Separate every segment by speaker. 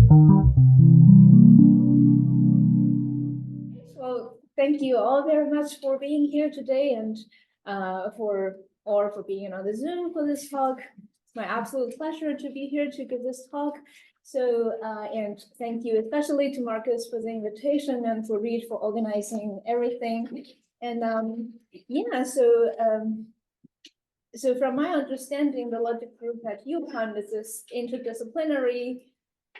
Speaker 1: Well, thank you all very much for being here today and for being on the Zoom for this talk. It's my absolute pleasure to be here to give this talk. So, and thank you especially to Marcus for the invitation and for Reed for organizing everything. And yeah, so from my understanding, the logic group at UConn is this interdisciplinary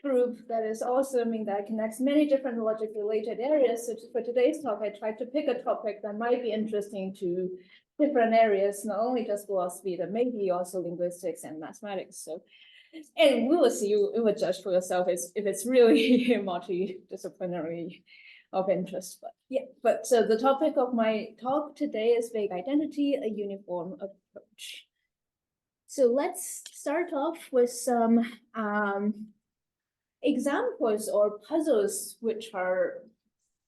Speaker 1: group that is also, that connects many different logic-related areas. So for today's talk, I tried to pick a topic that might be interesting to different areas, not only just philosophy, but maybe also linguistics and mathematics. So, and we will see, you will judge for yourself if it's really multidisciplinary of interest. But yeah, so the topic of my talk today is vague identity, a uniform approach. So let's start off with some examples or puzzles which are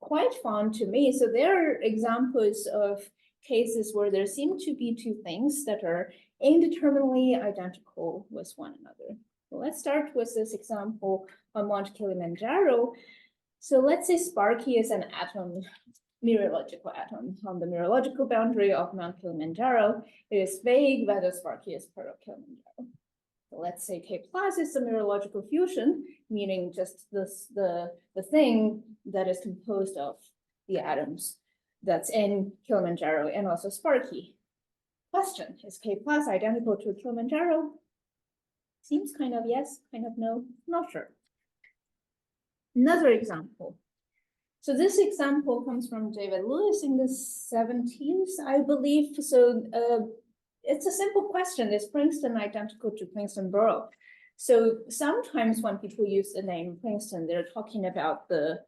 Speaker 1: quite fun to me. So there are examples of cases where there seem to be two things that are indeterminately identical with one another. So let's start with this example on Mount Kilimanjaro. So let's say Sparky is an atom, mereological atom on the mereological boundary of Mount Kilimanjaro. It is vague whether Sparky is part of Kilimanjaro. So let's say K plus is the mereological fusion, meaning just the thing that is composed of the atoms that's in Kilimanjaro and also Sparky. Question, is K plus identical to Kilimanjaro? Seems kind of yes, kind of no, not sure. Another example. So this example comes from David Lewis in the 70s, I believe. So it's a simple question. Is Princeton identical to Princeton Borough? So sometimes when people use the name Princeton, they're talking about the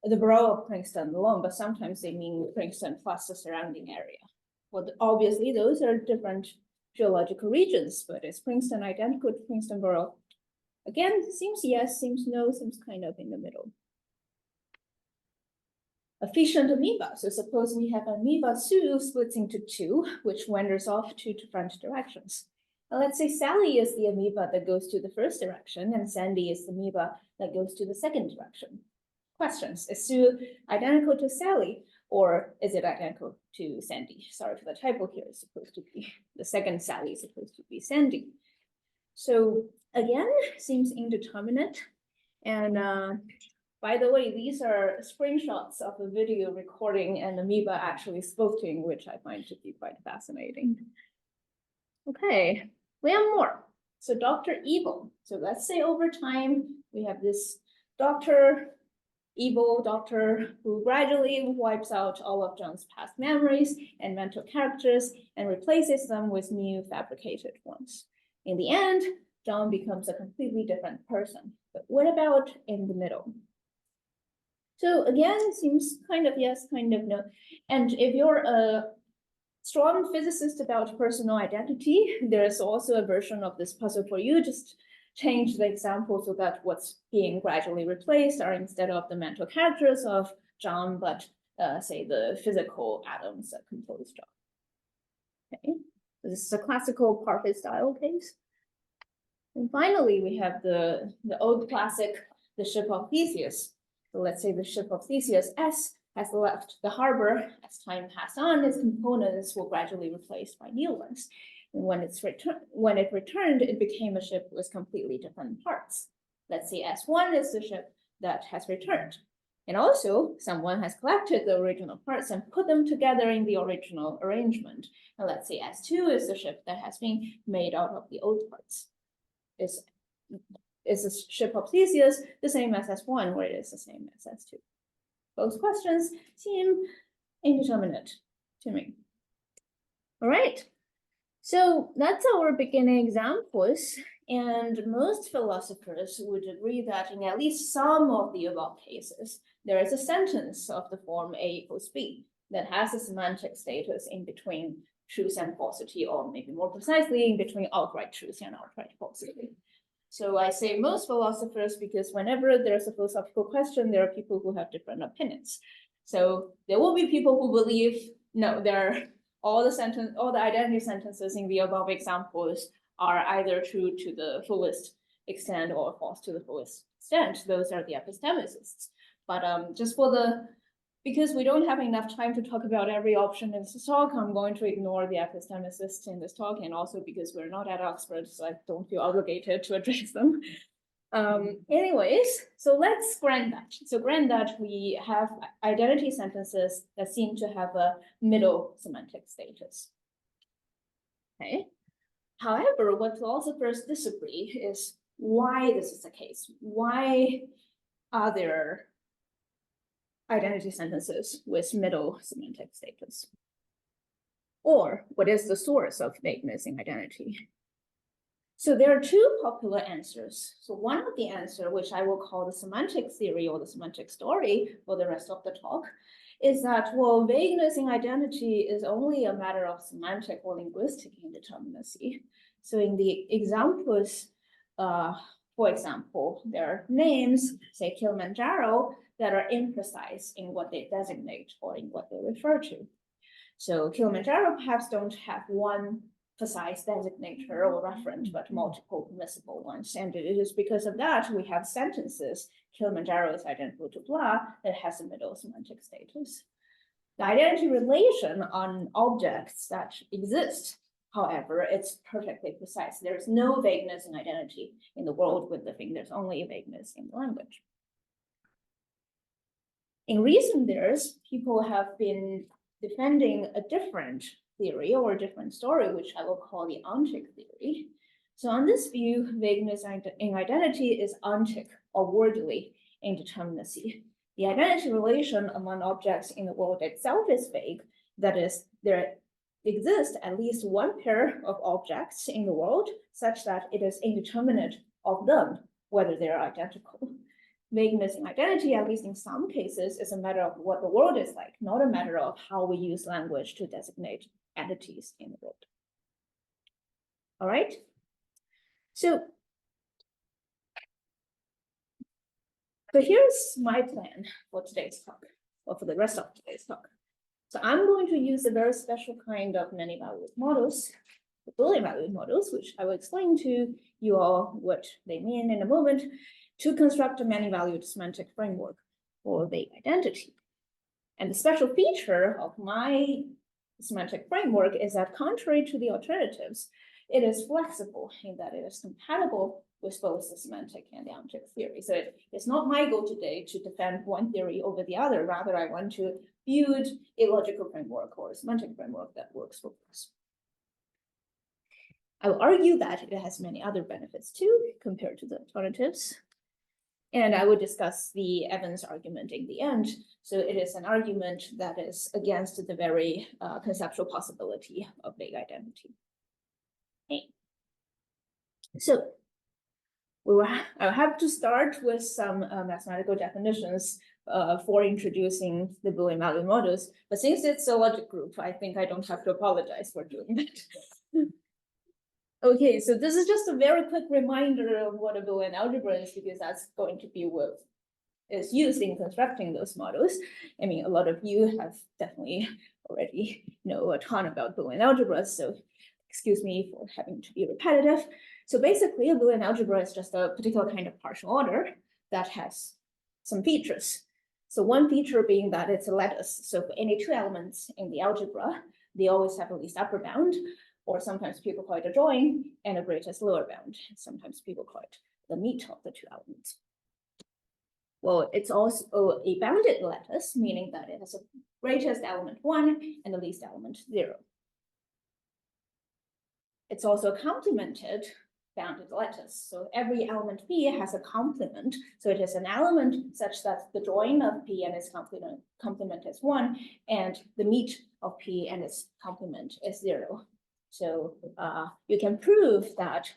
Speaker 1: borough of Princeton alone, but sometimes they mean Princeton plus the surrounding area. Well, obviously those are different geological regions, but is Princeton identical to Princeton Borough? Again, seems yes, seems no, seems kind of in the middle. Efficient amoeba. So suppose we have amoeba Sue splits into two, which wanders off two different directions. Now let's say Sally is the amoeba that goes to the first direction, and Sandy is the amoeba that goes to the second direction. Questions, is Sue identical to Sally, or is it identical to Sandy? Sorry for the typo here, it's supposed to be, the second Sally is supposed to be Sandy. So again, seems indeterminate. And by the way, these are screenshots of a video recording an amoeba actually spoken, which I find to be quite fascinating. Okay, we have more. So Dr. Evil. So let's say over time, we have this evil doctor who gradually wipes out all of John's past memories and mental characters and replaces them with new fabricated ones. In the end, John becomes a completely different person. But what about in the middle? So again, seems kind of yes, kind of no. And if you're a strong physicist about personal identity, there's also a version of this puzzle for you. Just change the example so that what's being gradually replaced are instead of the mental characters of John, but say the physical atoms that compose John. Okay, so this is a classical Parfit style case. And finally, we have the old classic, the ship of Theseus. So let's say the ship of Theseus S has left the harbor. As time passed on, its components were gradually replaced by new ones. And when it returned, it became a ship with completely different parts. Let's say S1 is the ship that has returned. And also, someone has collected the original parts and put them together in the original arrangement. And let's say S2 is the ship that has been made out of the old parts. Is the ship of Theseus the same as S1, or it is the same as S2? Both questions seem indeterminate to me. All right, so that's our beginning examples, and most philosophers would agree that in at least some of the above cases, there is a sentence of the form A equals B that has a semantic status in between truth and falsity, or maybe more precisely, in between outright truth and outright falsity. So I say most philosophers because whenever there's a philosophical question, there are people who have different opinions. So there will be people who believe, no, all the identity sentences in the above examples are either true to the fullest extend all false to the fullest extent. Those are the epistemicists. But because we don't have enough time to talk about every option in this talk, I'm going to ignore the epistemicists in this talk, and also because we're not at Oxford, so I don't feel obligated to address them. Anyways, so let's grant that. So grant that we have identity sentences that seem to have a middle semantic status. Okay. However, what philosophers disagree is why this is the case. Why are there identity sentences with middle semantic status? Or what is the source of vagueness in identity? So there are two popular answers. So one of the answer, which I will call the semantic theory or the semantic story for the rest of the talk, is that, well, vagueness in identity is only a matter of semantic or linguistic indeterminacy. So in the examples, for example, there are names, say Kilimanjaro, that are imprecise in what they designate or in what they refer to. So Kilimanjaro perhaps don't have one precise designator or referent, but multiple permissible ones. And it is because of that we have sentences, Kilimanjaro is identical to blah, that has a middle semantic status. The identity relation on objects that exist, however, it's perfectly precise. There's no vagueness in identity in the world with the thing, there's only vagueness in the language. In recent years, people have been defending a different theory or a different story, which I will call the ontic theory. So on this view, vagueness in identity is ontic or wordly indeterminacy. The identity relation among objects in the world itself is vague. That is, there exists at least one pair of objects in the world such that it is indeterminate of them, whether they're identical. Vagueness in identity, at least in some cases, is a matter of what the world is like, not a matter of how we use language to designate entities in the world. All right. So here's my plan for today's talk, or for the rest of today's talk. So I'm going to use a very special kind of many-valued models, the Boolean-valued models, which I will explain to you all what they mean in a moment, to construct a many-valued semantic framework for vague identity. And the special feature of my semantic framework is that, contrary to the alternatives, it is flexible in that it is compatible with both the semantic and the ontic theory. So it's not my goal today to defend one theory over the other. Rather, I want to build a logical framework or a semantic framework that works for us. I will argue that it has many other benefits too, compared to the alternatives. And I will discuss the Evans argument in the end. So it is an argument that is against the very conceptual possibility of vague identity. Okay. So I'll have to start with some mathematical definitions for introducing the Boolean-valued models. But since it's a logic group, I think I don't have to apologize for doing that. Okay, so this is just a very quick reminder of what a Boolean algebra is, because that's going to be what is used in constructing those models. I mean, a lot of you have definitely already know a ton about Boolean algebras, so excuse me for having to be repetitive. So basically, a Boolean algebra is just a particular kind of partial order that has some features. So one feature being that it's a lattice. So for any two elements in the algebra, they always have a least upper bound, or sometimes people call it a join, and a greatest lower bound. Sometimes people call it the meet of the two elements. Well, it's also a bounded lattice, meaning that it has a greatest element 1 and the least element 0. It's also a complemented bounded lattice. So every element P has a complement. So it is an element such that the join of P and its complement is 1, and the meet of P and its complement is 0. So you can prove that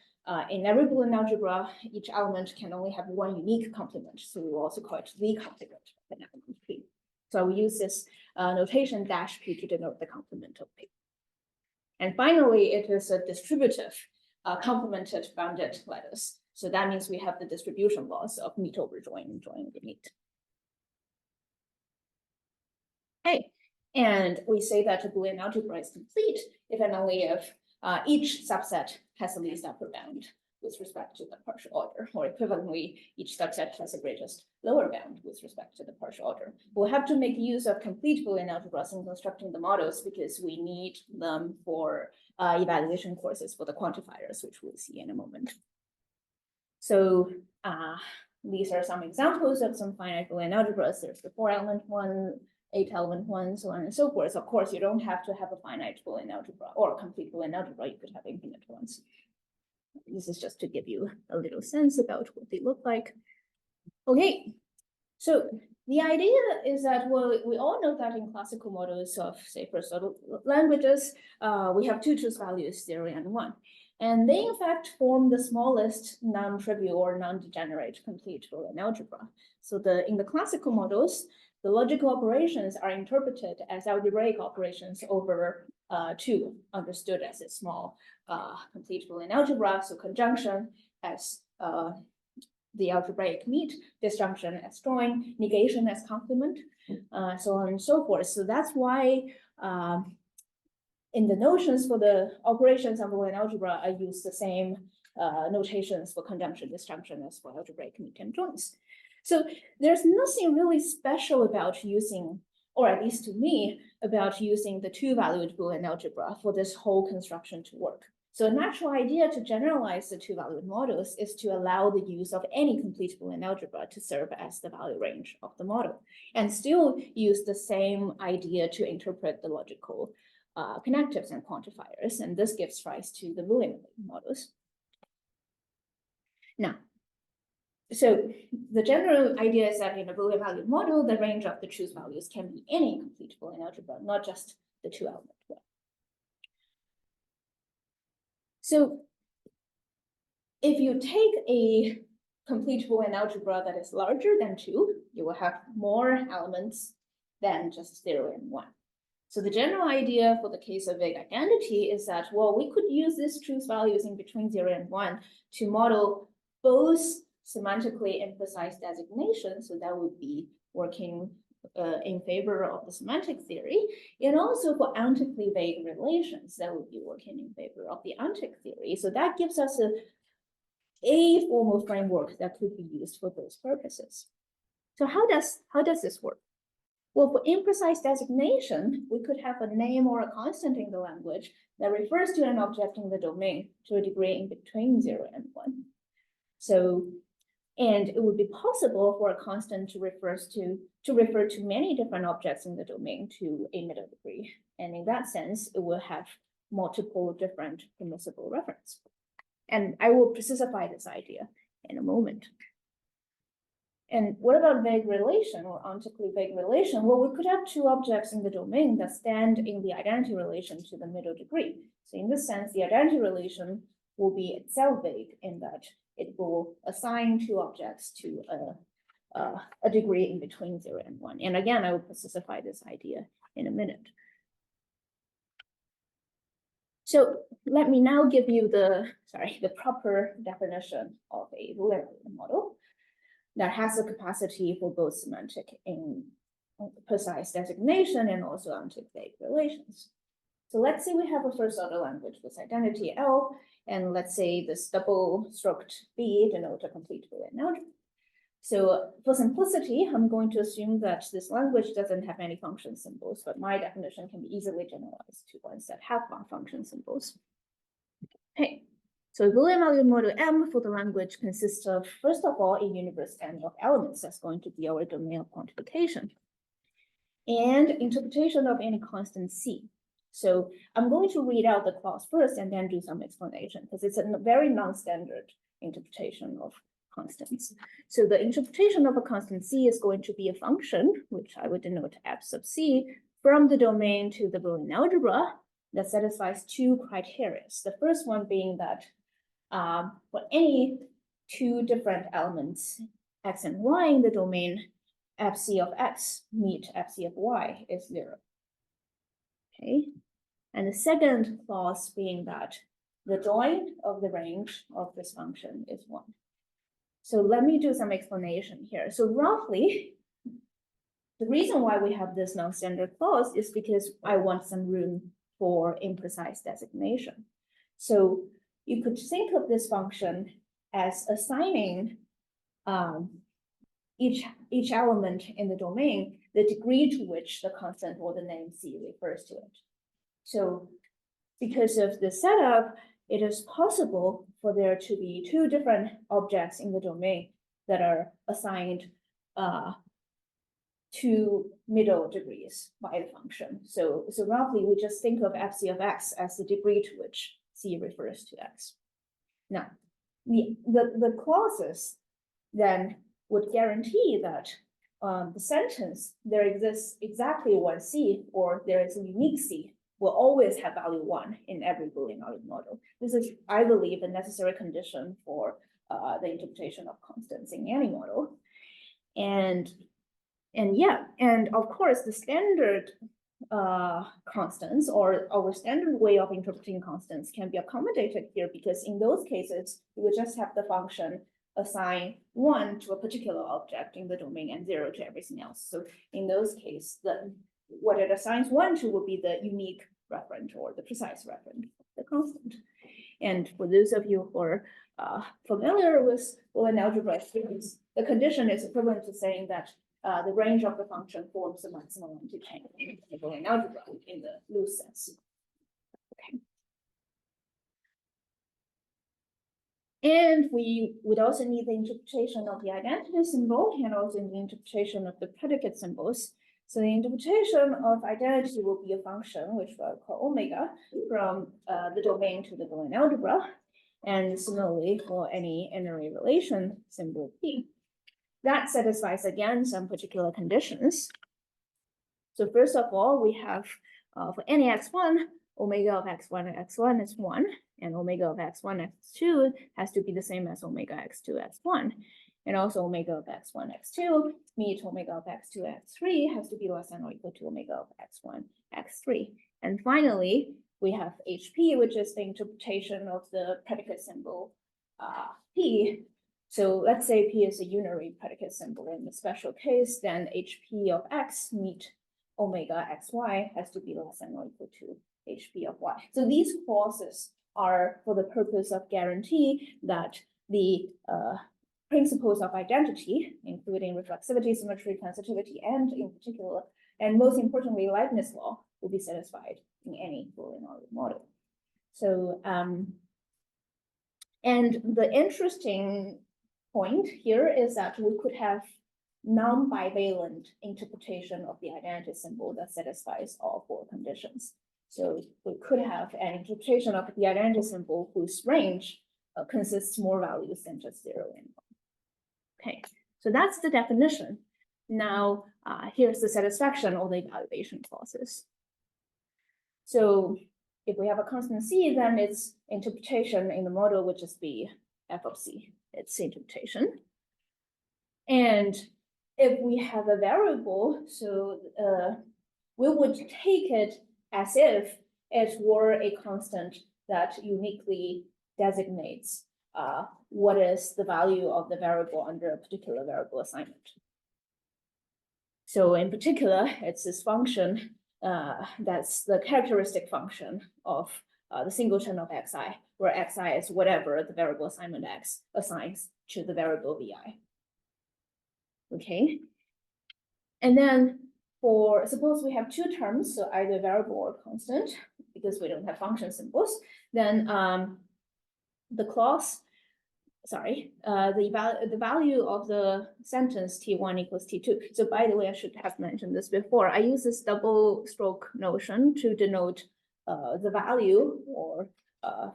Speaker 1: in every Boolean algebra, each element can only have one unique complement. So we will also call it the complement of an element P. So I will use this notation dash P to denote the complement of P. And finally, it is a distributive complemented bounded lattice. So that means we have the distribution laws of meet over join and join over meet. Okay. And we say that a Boolean algebra is complete if and only if each subset has the least upper bound with respect to the partial order, or equivalently, each subset has the greatest lower bound with respect to the partial order. We'll have to make use of complete Boolean algebras in constructing the models because we need them for evaluation courses for the quantifiers, which we'll see in a moment. So these are some examples of some finite Boolean algebras. There's the 4-element one, 8-element one, so on and so forth. Of course, you don't have to have a finite Boolean algebra or a complete Boolean algebra. You could have infinite ones. This is just to give you a little sense about what they look like. Okay, so the idea is that, well, we all know that in classical models of, say, first-order languages, we have two truth values, 0 and 1. And they, in fact, form the smallest non-trivial or non-degenerate complete Boolean algebra. So in the classical models, the logical operations are interpreted as algebraic operations over 2, understood as a small complete Boolean algebra. So conjunction as the algebraic meet, disjunction as join, negation as complement, so on and so forth. So that's why in the notions for the operations of Boolean algebra, I use the same notations for conjunction, disjunction as for algebraic meet and joins. So there's nothing really special about using, or at least to me, about using the two-valued Boolean algebra for this whole construction to work. So a natural idea to generalize the two-valued models is to allow the use of any complete Boolean algebra to serve as the value range of the model, and still use the same idea to interpret the logical connectives and quantifiers, and this gives rise to the Boolean models. Now, so the general idea is that in a Boolean-valued model, the range of the truth values can be any complete Boolean algebra, not just the two-element one. So if you take a complete Boolean algebra that is larger than 2, you will have more elements than just 0 and 1. So the general idea for the case of vague identity is that, well, we could use these truth values in between 0 and 1 to model both semantically imprecise designation, so that would be working in favor of the semantic theory, and also for ontically vague relations, that would be working in favor of the ontic theory. So that gives us a formal framework that could be used for those purposes. So how does this work? Well, for imprecise designation, we could have a name or a constant in the language that refers to an object in the domain to a degree in between 0 and 1. So, and it would be possible for a constant to refer to many different objects in the domain to a middle degree. And in that sense, it will have multiple different permissible reference. And I will specify this idea in a moment. And what about vague relation or ontically vague relation? Well, we could have two objects in the domain that stand in the identity relation to the middle degree. So in this sense, the identity relation will be itself vague in that it will assign two objects to a degree in between 0 and 1. And again, I will specify this idea in a minute. So let me now give you the proper definition of a Boolean model that has the capacity for both semantic and precise designation and also ontic vague relations. So let's say we have a first-order language with identity L, and let's say this double-stroked B denotes a complete Boolean algebra. So for simplicity, I'm going to assume that this language doesn't have any function symbols, but my definition can be easily generalized to ones that have function symbols. Okay, so Boolean-valued model M for the language consists of, first of all, a universe N of elements. That's going to be our domain of quantification, and interpretation of any constant C. So I'm going to read out the clause first and then do some explanation, because it's a very non-standard interpretation of constants. So the interpretation of a constant C is going to be a function, which I would denote f sub c, from the domain to the Boolean algebra that satisfies two criteria. The first one being that for any two different elements, x and y in the domain, fc of x meet fc of y is 0. Okay, and the second clause being that the join of the range of this function is 1. So let me do some explanation here. So roughly, the reason why we have this non-standard clause is because I want some room for imprecise designation. So you could think of this function as assigning each element in the domain the degree to which the constant or the name C refers to it. So because of the setup, it is possible for there to be two different objects in the domain that are assigned two middle degrees by the function. So roughly, we just think of FC of X as the degree to which C refers to X. Now, the clauses then would guarantee that the sentence, there exists exactly one C, or there is a unique C, will always have value 1 in every Boolean-valued model. This is, I believe, a necessary condition for the interpretation of constants in any model. And yeah, and of course, the standard constants or our standard way of interpreting constants can be accommodated here, because in those cases, we would just have the function assign 1 to a particular object in the domain and 0 to everything else. So in those cases, what it assigns 1 to will be the unique referent or the precise referent of the constant. And for those of you who are familiar with Boolean algebra theories, the condition is equivalent to saying that the range of the function forms the maximum multi-chain in Boolean algebra in the loose sense. Okay. And we would also need the interpretation of the identity symbol and also the interpretation of the predicate symbols. So the interpretation of identity will be a function, which we'll call omega, from the domain to the Boolean algebra. And similarly, for any n-array relation symbol P. That satisfies, again, some particular conditions. So first of all, we have for any x1, omega of x1 x1 is 1, and omega of x1 x2 has to be the same as omega x2 x1. And also omega of x1 x2 meet omega of x2 x3 has to be less than or equal to omega of x1 x3. And finally, we have HP, which is the interpretation of the predicate symbol P. So let's say P is a unary predicate symbol. In the special case, then HP of X meet omega XY has to be less than or equal to HP of Y. So these clauses are for the purpose of guarantee that the principles of identity, including reflexivity, symmetry, transitivity, and in particular, and most importantly, Leibniz law, will be satisfied in any Boolean model. So, and the interesting point here is that we could have non-bivalent interpretation of the identity symbol that satisfies all four conditions. So we could have an interpretation of the identity symbol whose range consists more values than just 0 and 1. Okay, so that's the definition. Now, here's the satisfaction of the evaluation clauses. So if we have a constant C, then its interpretation in the model would just be f of C, its interpretation. And if we have a variable, so we would take it as if it were a constant that uniquely designates what is the value of the variable under a particular variable assignment. So in particular, it's this function that's the characteristic function of the singleton of xi, where xi is whatever the variable assignment x assigns to the variable vi. Okay, and then for suppose we have two terms, so either variable or constant, because we don't have function symbols, then the clause, sorry, the value of the sentence T1 equals T2. So by the way, I should have mentioned this before. I use this double stroke notion to denote the value or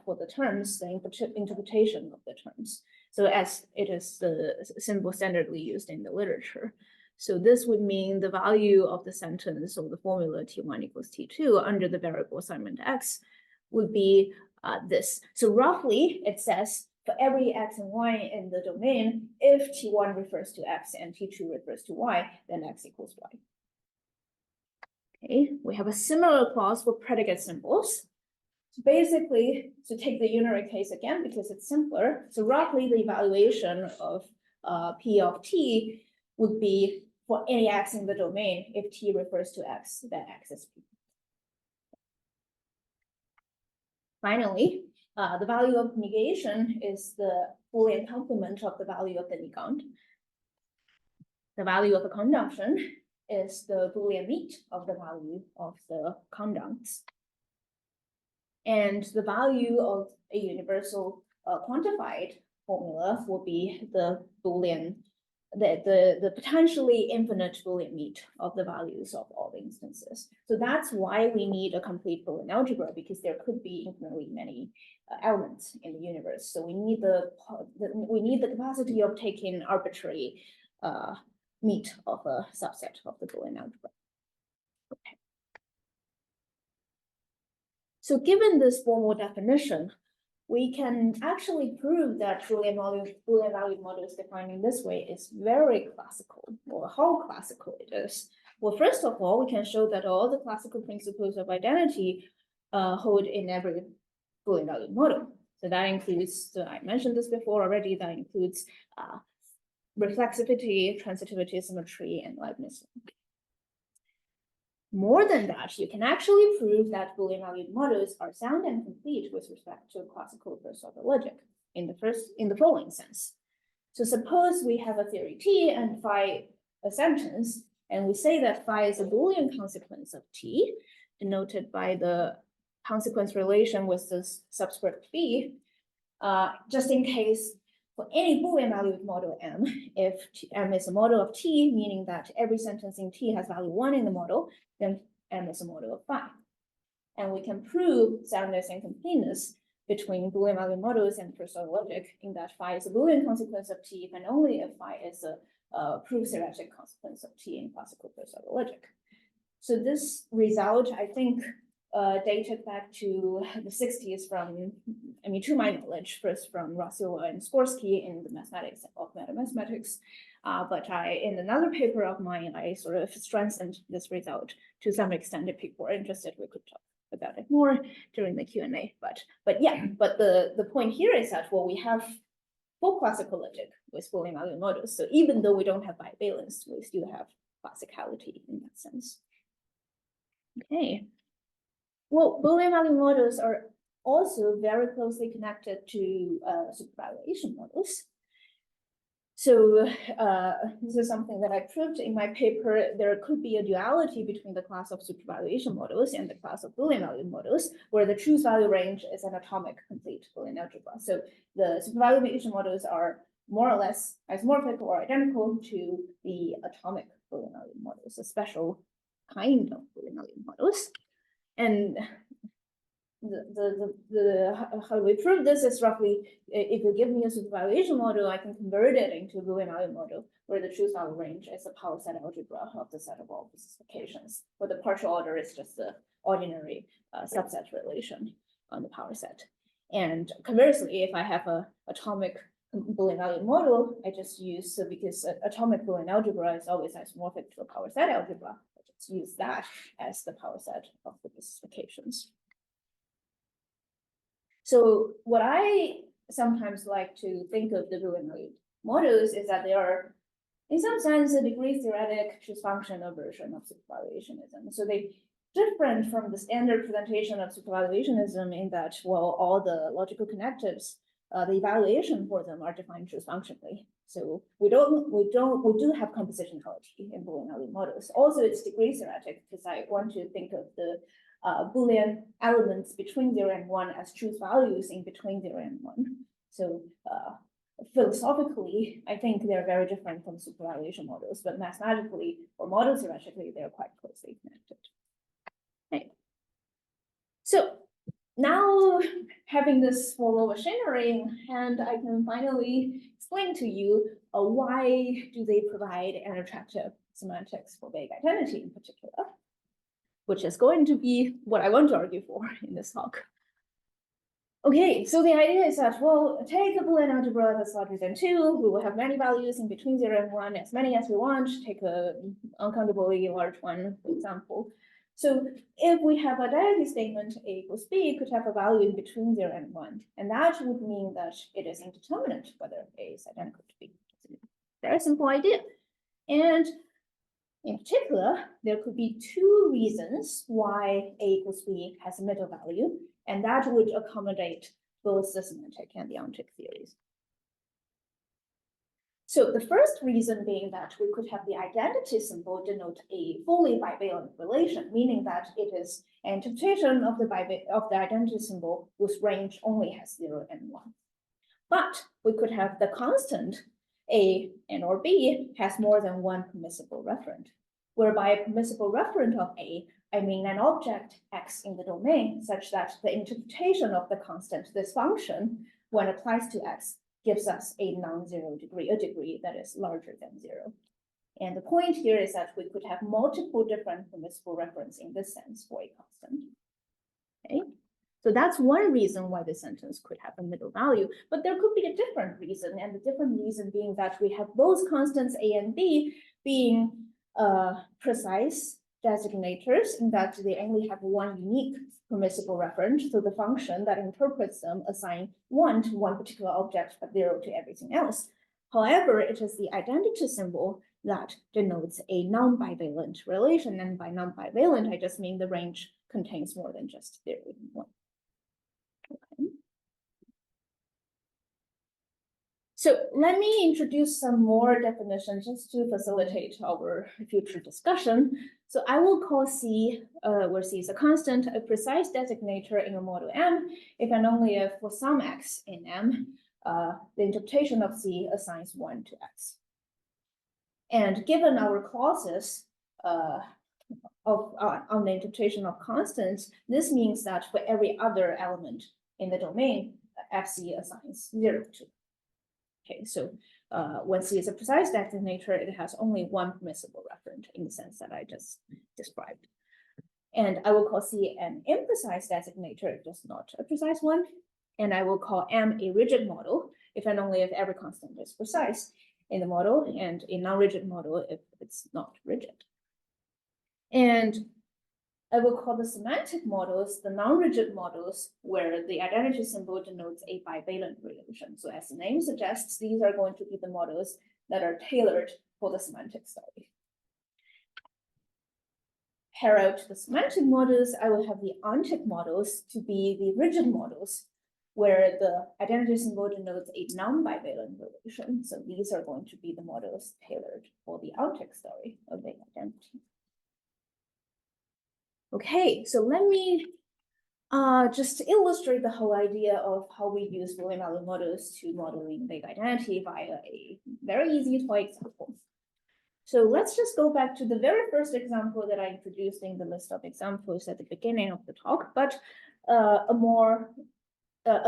Speaker 1: for the terms, the interpretation of the terms. So as it is the symbol standardly used in the literature. So this would mean the value of the sentence or the formula T1 equals T2 under the variable assignment X would be this. So roughly it says for every X and Y in the domain, if T1 refers to X and T2 refers to Y, then X equals Y. Okay, we have a similar clause for predicate symbols. So basically, to take the unary case again, because it's simpler. So roughly the evaluation of P of T would be for any X in the domain, if T refers to X, then X is P. Finally, The value of negation is the Boolean complement of the value of the negand. The value of the conjunction is the Boolean meet of the value of the conjuncts. And the value of a universal quantified formula will be the Boolean, the potentially infinite Boolean meet of the values of all the instances. So that's why we need a complete Boolean algebra, because there could be infinitely many elements in the universe. So we need the capacity of taking arbitrary meet of a subset of the Boolean algebra. Okay. So given this formal definition, we can actually prove that Boolean-valued models defined in this way is very classical, or how classical it is. Well, first of all, we can show that all the classical principles of identity hold in every Boolean-valued model. So that includes, I mentioned this before already, that includes reflexivity, transitivity, symmetry, and liveness. More than that, you can actually prove that Boolean-valued models are sound and complete with respect to classical first-order logic in the following sense. So suppose we have a theory T and phi a sentence, and we say that phi is a Boolean consequence of T, denoted by the consequence relation with this subscript B, just in case for any Boolean-valued model M, if M is a model of T, meaning that every sentence in T has value 1 in the model, then M is a model of phi. And we can prove soundness and completeness between Boolean-valued models and first-order logic in that phi is a Boolean consequence of T, and only if phi is a proof-theoretic consequence of T in classical first-order logic. So this result, I think, dated back to the 60s from, to my knowledge, first from Rossula and Skorsky in the mathematics of metamathematics. But in another paper of mine, I sort of strengthened this result to some extent. If people are interested, we could talk about it more during the Q&A. But the point here is that, well, we have full classical logic with Boolean-valued models. So even though we don't have bivalence, we still have classicality in that sense. Okay. Well, Boolean-valued models are also very closely connected to supervaluation models. So this is something that I proved in my paper. There could be a duality between the class of supervaluation models and the class of Boolean-valued models, where the truth value range is an atomic complete Boolean algebra. So the supervaluation models are more or less isomorphic or identical to the atomic Boolean-valued models, a special kind of Boolean-valued models. And how do we prove this is roughly, if you give me a supervaluation model, I can convert it into a Boolean-valued model where the truth value range is a power set algebra of the set of all specifications, where the partial order is just the ordinary subset relation on the power set. And conversely, if I have a atomic Boolean-valued model, I just use, because atomic Boolean algebra is always isomorphic to a power set algebra, I just use that as the power set of the specifications. So what I sometimes like to think of the Boolean-valued models is that they are, in some sense, a degree theoretic truth function version of supervaluationism. So they different from the standard presentation of supervaluationism in that, well, all the logical connectives, the evaluation for them are defined truth functionally. So we do have compositionality in Boolean-valued models. Also, it's degree theoretic because I want to think of the Boolean elements between 0 and 1 as truth values in between 0 and 1. So philosophically, I think they're very different from supervaluation models, but mathematically or model theoretically, they're quite closely connected. Okay. So now having this full machinery in hand, I can finally explain to you why do they provide an attractive semantics for vague identity in particular, which is going to be what I want to argue for in this talk. Okay, so the idea is that, well, take a Boolean algebra that's larger than 2. We will have many values in between 0 and 1, as many as we want. Take a uncountably large one, for example. So if we have a identity statement A equals B, it could have a value in between 0 and 1. And that would mean that it is indeterminate whether A is identical to B. It's a very simple idea. And in particular, there could be 2 reasons why A equals B has a middle value, and that would accommodate both the semantic and the ontic theories. So the first reason being that we could have the identity symbol denote a fully bivalent relation, meaning that it is an interpretation of the identity symbol whose range only has 0 and 1. But we could have the constant A, N, or B has more than one permissible referent, whereby a permissible referent of A, I mean an object X in the domain, such that the interpretation of the constant, this function, when applies to X, gives us a non-zero degree, a degree that is larger than 0. And the point here is that we could have multiple different permissible referents in this sense for a constant. Okay, so that's one reason why the sentence could have a middle value, but there could be a different reason, and the different reason being that we have both constants A and B being precise designators in that they only have one unique permissible referent, so the function that interprets them assign 1 to one particular object but 0 to everything else. However, it is the identity symbol that denotes a non-bivalent relation, and by non-bivalent, I just mean the range contains more than just 0 and 1. Okay. So let me introduce some more definitions just to facilitate our future discussion. So I will call C, where C is a constant, a precise designator in a model M, if and only if for some X in M, the interpretation of C assigns 1 to X. And given our clauses on the interpretation of constants, this means that for every other element in the domain, FC assigns 0 to. Okay, so when C is a precise designator, it has only one permissible referent in the sense that I just described. And I will call C an imprecise designator if it's not a precise one. And I will call M a rigid model if and only if every constant is precise in the model, and a non-rigid model if it's not rigid. And I will call the semantic models the non-rigid models where the identity symbol denotes a bivalent relation. So as the name suggests, these are going to be the models that are tailored for the semantic story. Parallel to the semantic models, I will have the ontic models to be the rigid models where the identity symbol denotes a non-bivalent relation. So these are going to be the models tailored for the ontic story of the identity. Okay, so let me just illustrate the whole idea of how we use Boolean-valued models to modeling vague identity via a very easy toy example. So let's just go back to the very first example that I introduced in the list of examples at the beginning of the talk, but a much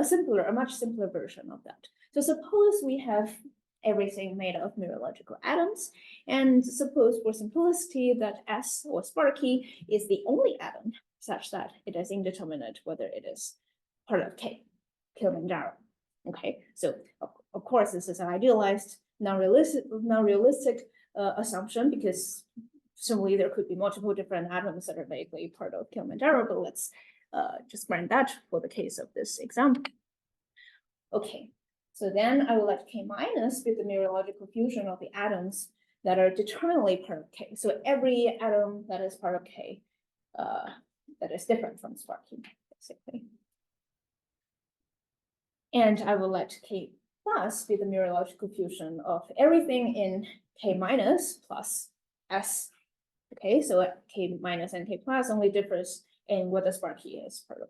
Speaker 1: simpler version of that. So suppose we have everything made of mirror-logical atoms, and suppose for simplicity that S or Sparky is the only atom such that it is indeterminate whether it is part of K, Kilimanjaro. Okay, so of course this is an idealized, non-realistic assumption because certainly there could be multiple different atoms that are vaguely part of Kilimanjaro, but let's just grant that for the case of this example. Okay. So then I will let K minus be the mirror-logical fusion of the atoms that are determinately part of K. So every atom that is part of K that is different from Sparky, basically. And I will let K plus be the mirror-logical fusion of everything in K minus plus S. Okay, so K minus and K plus only differs in what the Sparky is part of.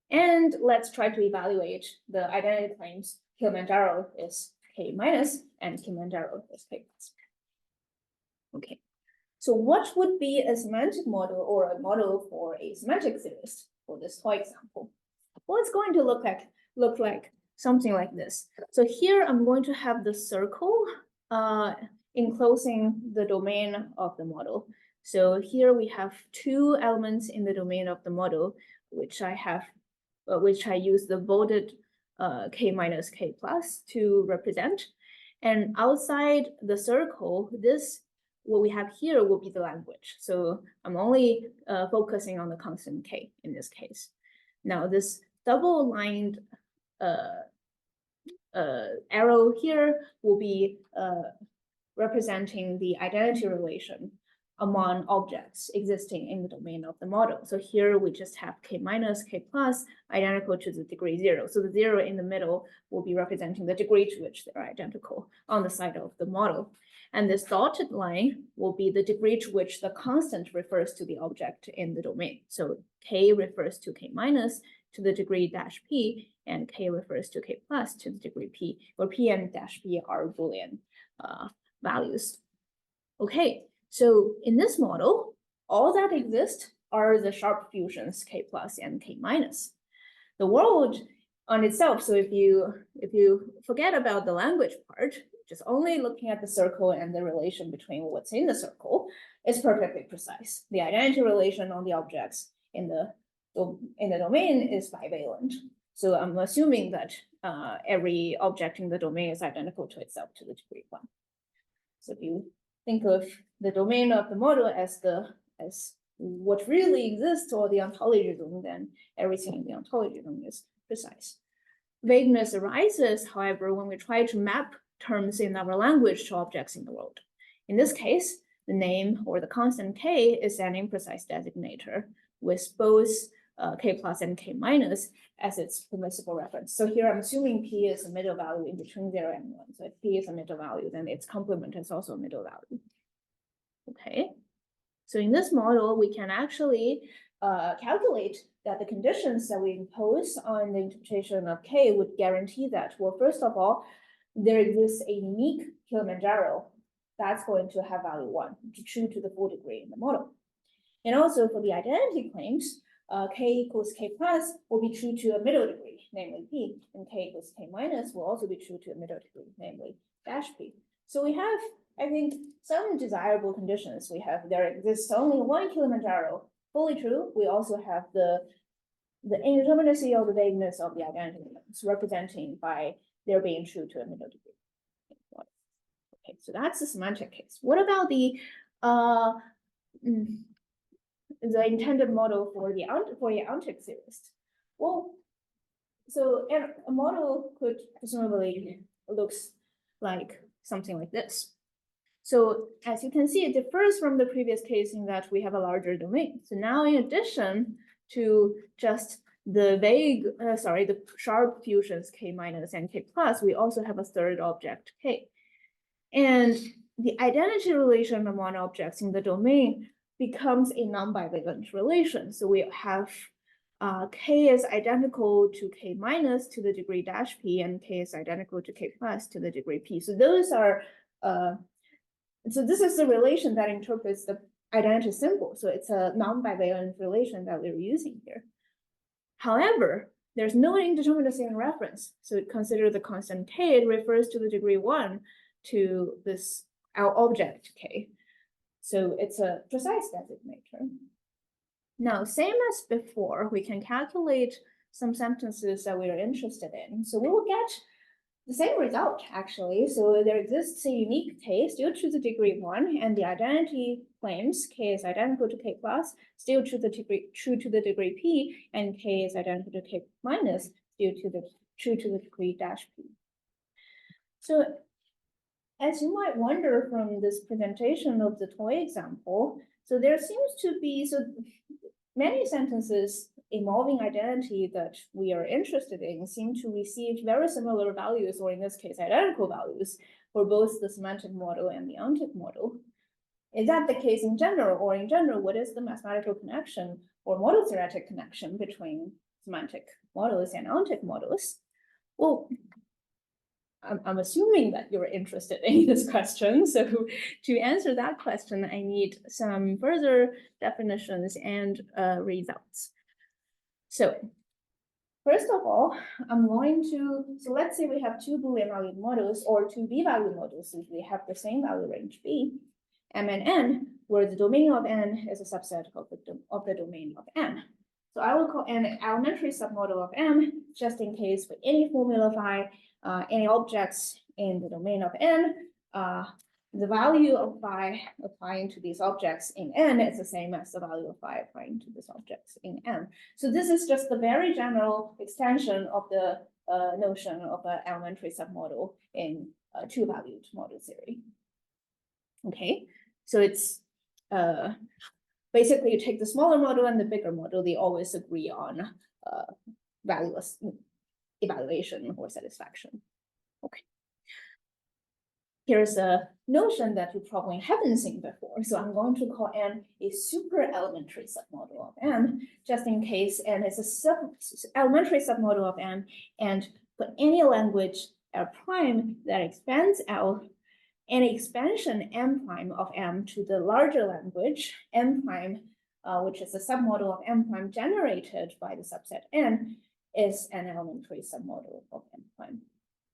Speaker 1: And let's try to evaluate the identity claims. Kilimanjaro is K minus and Kilimanjaro is K plus. Okay, so what would be a semantic model or a model for a semantic theorist for this toy example? Well, it's going to look like something like this. So here I'm going to have the circle enclosing the domain of the model. So here we have two elements in the domain of the model, which I use the bolded K minus K plus to represent. And outside the circle, what we have here will be the language. So I'm only focusing on the constant K in this case. Now this double-lined arrow here will be representing the identity relation among objects existing in the domain of the model. So here we just have k minus, k plus identical to the degree 0. So the 0 in the middle will be representing the degree to which they're identical on the side of the model. And this dotted line will be the degree to which the constant refers to the object in the domain. So k refers to k minus to the degree dash p, and k refers to k plus to the degree p, where p and dash p are Boolean values. Okay, so in this model, all that exists are the sharp fusions k plus and k minus. The world on itself, so if you forget about the language part, just only looking at the circle and the relation between what's in the circle, is perfectly precise. The identity relation on the objects in the domain is bivalent. So I'm assuming that every object in the domain is identical to itself to the degree 1. So if you think of the domain of the model as what really exists, or the ontology zone, then everything in the ontology zone is precise. Vagueness arises, however, when we try to map terms in our language to objects in the world. In this case, the name or the constant k is an imprecise designator with both k plus and k minus as its permissible reference. So here I'm assuming p is a middle value in between 0 and 1. So if p is a middle value, then its complement is also a middle value. Okay, so in this model, we can actually calculate that the conditions that we impose on the interpretation of k would guarantee that, well, first of all, there exists a unique Kilimanjaro that's going to have value 1, true to the full degree in the model. And also for the identity claims, k equals k plus will be true to a middle degree, namely p, and k equals k minus will also be true to a middle degree, namely dash p. So we have, I think, some desirable conditions. We have there exists only one Kilimanjaro, fully true. We also have the indeterminacy or the vagueness of the identity claims, representing by their being true to a middle degree. Okay, so that's the semantic case. What about the intended model for the ontic theorist? Well, so a model could presumably looks like something like this. So as you can see, it differs from the previous case in that we have a larger domain. So now, in addition to just the the sharp fusions k minus and k plus, we also have a third object k. And the identity relation among objects in the domain becomes a non-bivalent relation. So we have k is identical to k minus to the degree dash p, and k is identical to k plus to the degree p. So those are, so this is the relation that interprets the identity symbol. So it's a non-bivalent relation that we're using here. However, there's no indeterminacy in reference. So consider the constant k, it refers to the degree 1 to this our object k. So it's a precise designator. Now, same as before, we can calculate some sentences that we are interested in. So we will get the same result, actually. So there exists a unique k still to the degree 1, and the identity claims k is identical to k plus, still to the degree true to the degree p, and k is identical to k minus, still to the true to the degree dash p. So as you might wonder from this presentation of the toy example, so there seems to be many sentences involving identity that we are interested in seem to receive very similar values, or in this case, identical values, for both the semantic model and the ontic model. Is that the case in general, or in general, what is the mathematical connection or model theoretic connection between semantic models and ontic models? Well, I'm assuming that you're interested in this question. So to answer that question, I need some further definitions and results. So first of all, I'm going to, so let's say we have two Boolean-valued models or two B-valued models if we have the same value range B, M and N, where the domain of N is a subset of the domain of M. So I will call an elementary submodel of M, just in case for any formula phi, any objects in the domain of N, the value of phi applying to these objects in N is the same as the value of phi applying to these objects in M. So this is just the very general extension of the notion of an elementary submodel in two-valued model theory. Okay, so it's basically you take the smaller model and the bigger model, they always agree on valueless evaluation or satisfaction. Okay. Here's a notion that you probably haven't seen before. So I'm going to call N a super elementary submodel of M, just in case N is a elementary submodel of M, and for any language L prime that expands L, any expansion M prime of M to the larger language M prime, which is a submodel of M prime generated by the subset N, is an elementary submodel of M prime.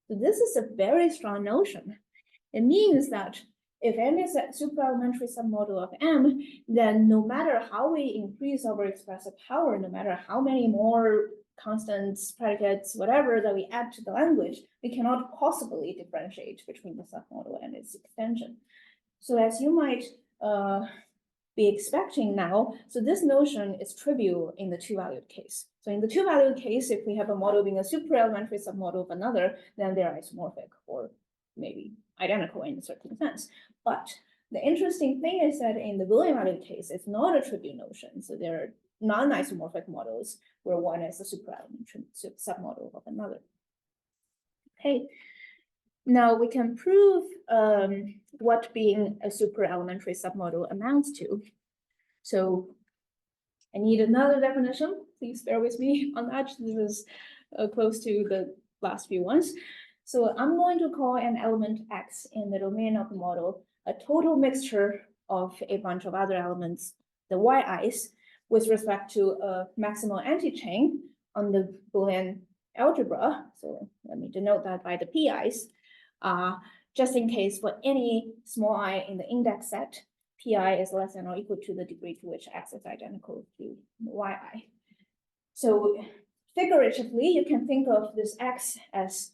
Speaker 1: So this is a very strong notion. It means that if N is a super elementary submodel of M, then no matter how we increase our expressive power, no matter how many more constants, predicates, whatever that we add to the language, we cannot possibly differentiate between the submodel and its extension. So as you might be expecting now, so this notion is trivial in the two-valued case. So in the two-valued case, if we have a model being a super elementary submodel of another, then they're isomorphic or maybe identical in a certain sense. But the interesting thing is that in the Boolean-valued case, it's not a trivial notion. So there are non-isomorphic models where one is a super elementary submodel of another. Okay, now we can prove what being a super elementary submodel amounts to. So I need another definition. Please bear with me on that. This is close to the last few ones. So I'm going to call an element X in the domain of the model a total mixture of a bunch of other elements, the yi's, with respect to a maximal anti-chain on the Boolean algebra. So let me denote that by the pi's, just in case for any small I in the index set, pi is less than or equal to the degree to which X is identical to yi. So figuratively, you can think of this X as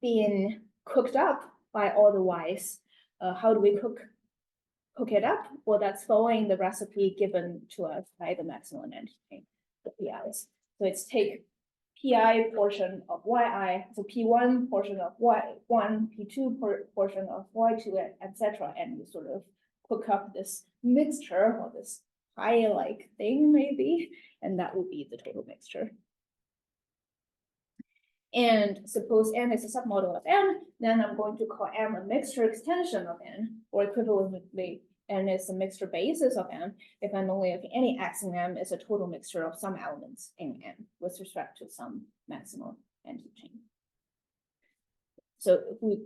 Speaker 1: being cooked up by all the y's. How do we cook it up? Well, that's following the recipe given to us by the maximal anti-chain, the pi's. So it's take pi portion of yi, so p1 portion of y1, p2 portion of y2, etc., and you sort of cook up this mixture or this pie-like thing maybe, and that would be the total mixture. And suppose N is a submodel of M, then I'm going to call M a mixture extension of N, or equivalently, N is a mixture basis of M, if and only if any X in M is a total mixture of some elements in M with respect to some maximal anti-chain. So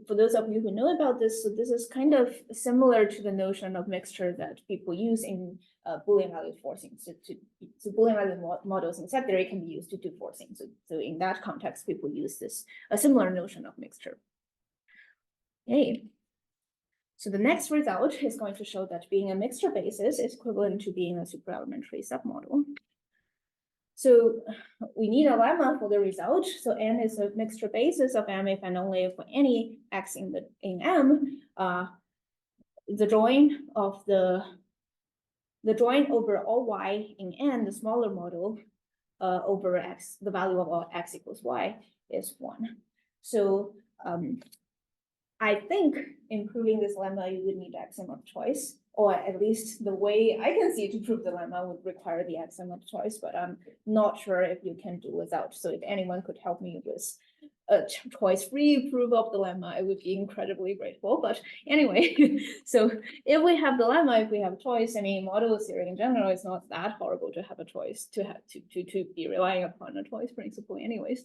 Speaker 1: for those of you who know about this, so this is kind of similar to the notion of mixture that people use in Boolean-valued forcing. So Boolean-valued models in set theory can be used to do forcing. So in that context, people use a similar notion of mixture. Okay. So the next result is going to show that being a mixture basis is equivalent to being a super elementary submodel. So we need a lemma for the result. So N is a mixture basis of M if and only for any X in M. The join over all Y in N, the smaller model, over X, the value of all X equals Y is 1. So I think in proving this lemma, you would need axiom of choice, or at least the way I can see to prove the lemma would require the axiom of choice, but I'm not sure if you can do without. So if anyone could help me with a choice-free proof of the lemma, I would be incredibly grateful. But anyway, so if we have the lemma, if we have choice, I mean, model theory in general, it's not that horrible to have a choice, to be relying upon a choice principle anyways.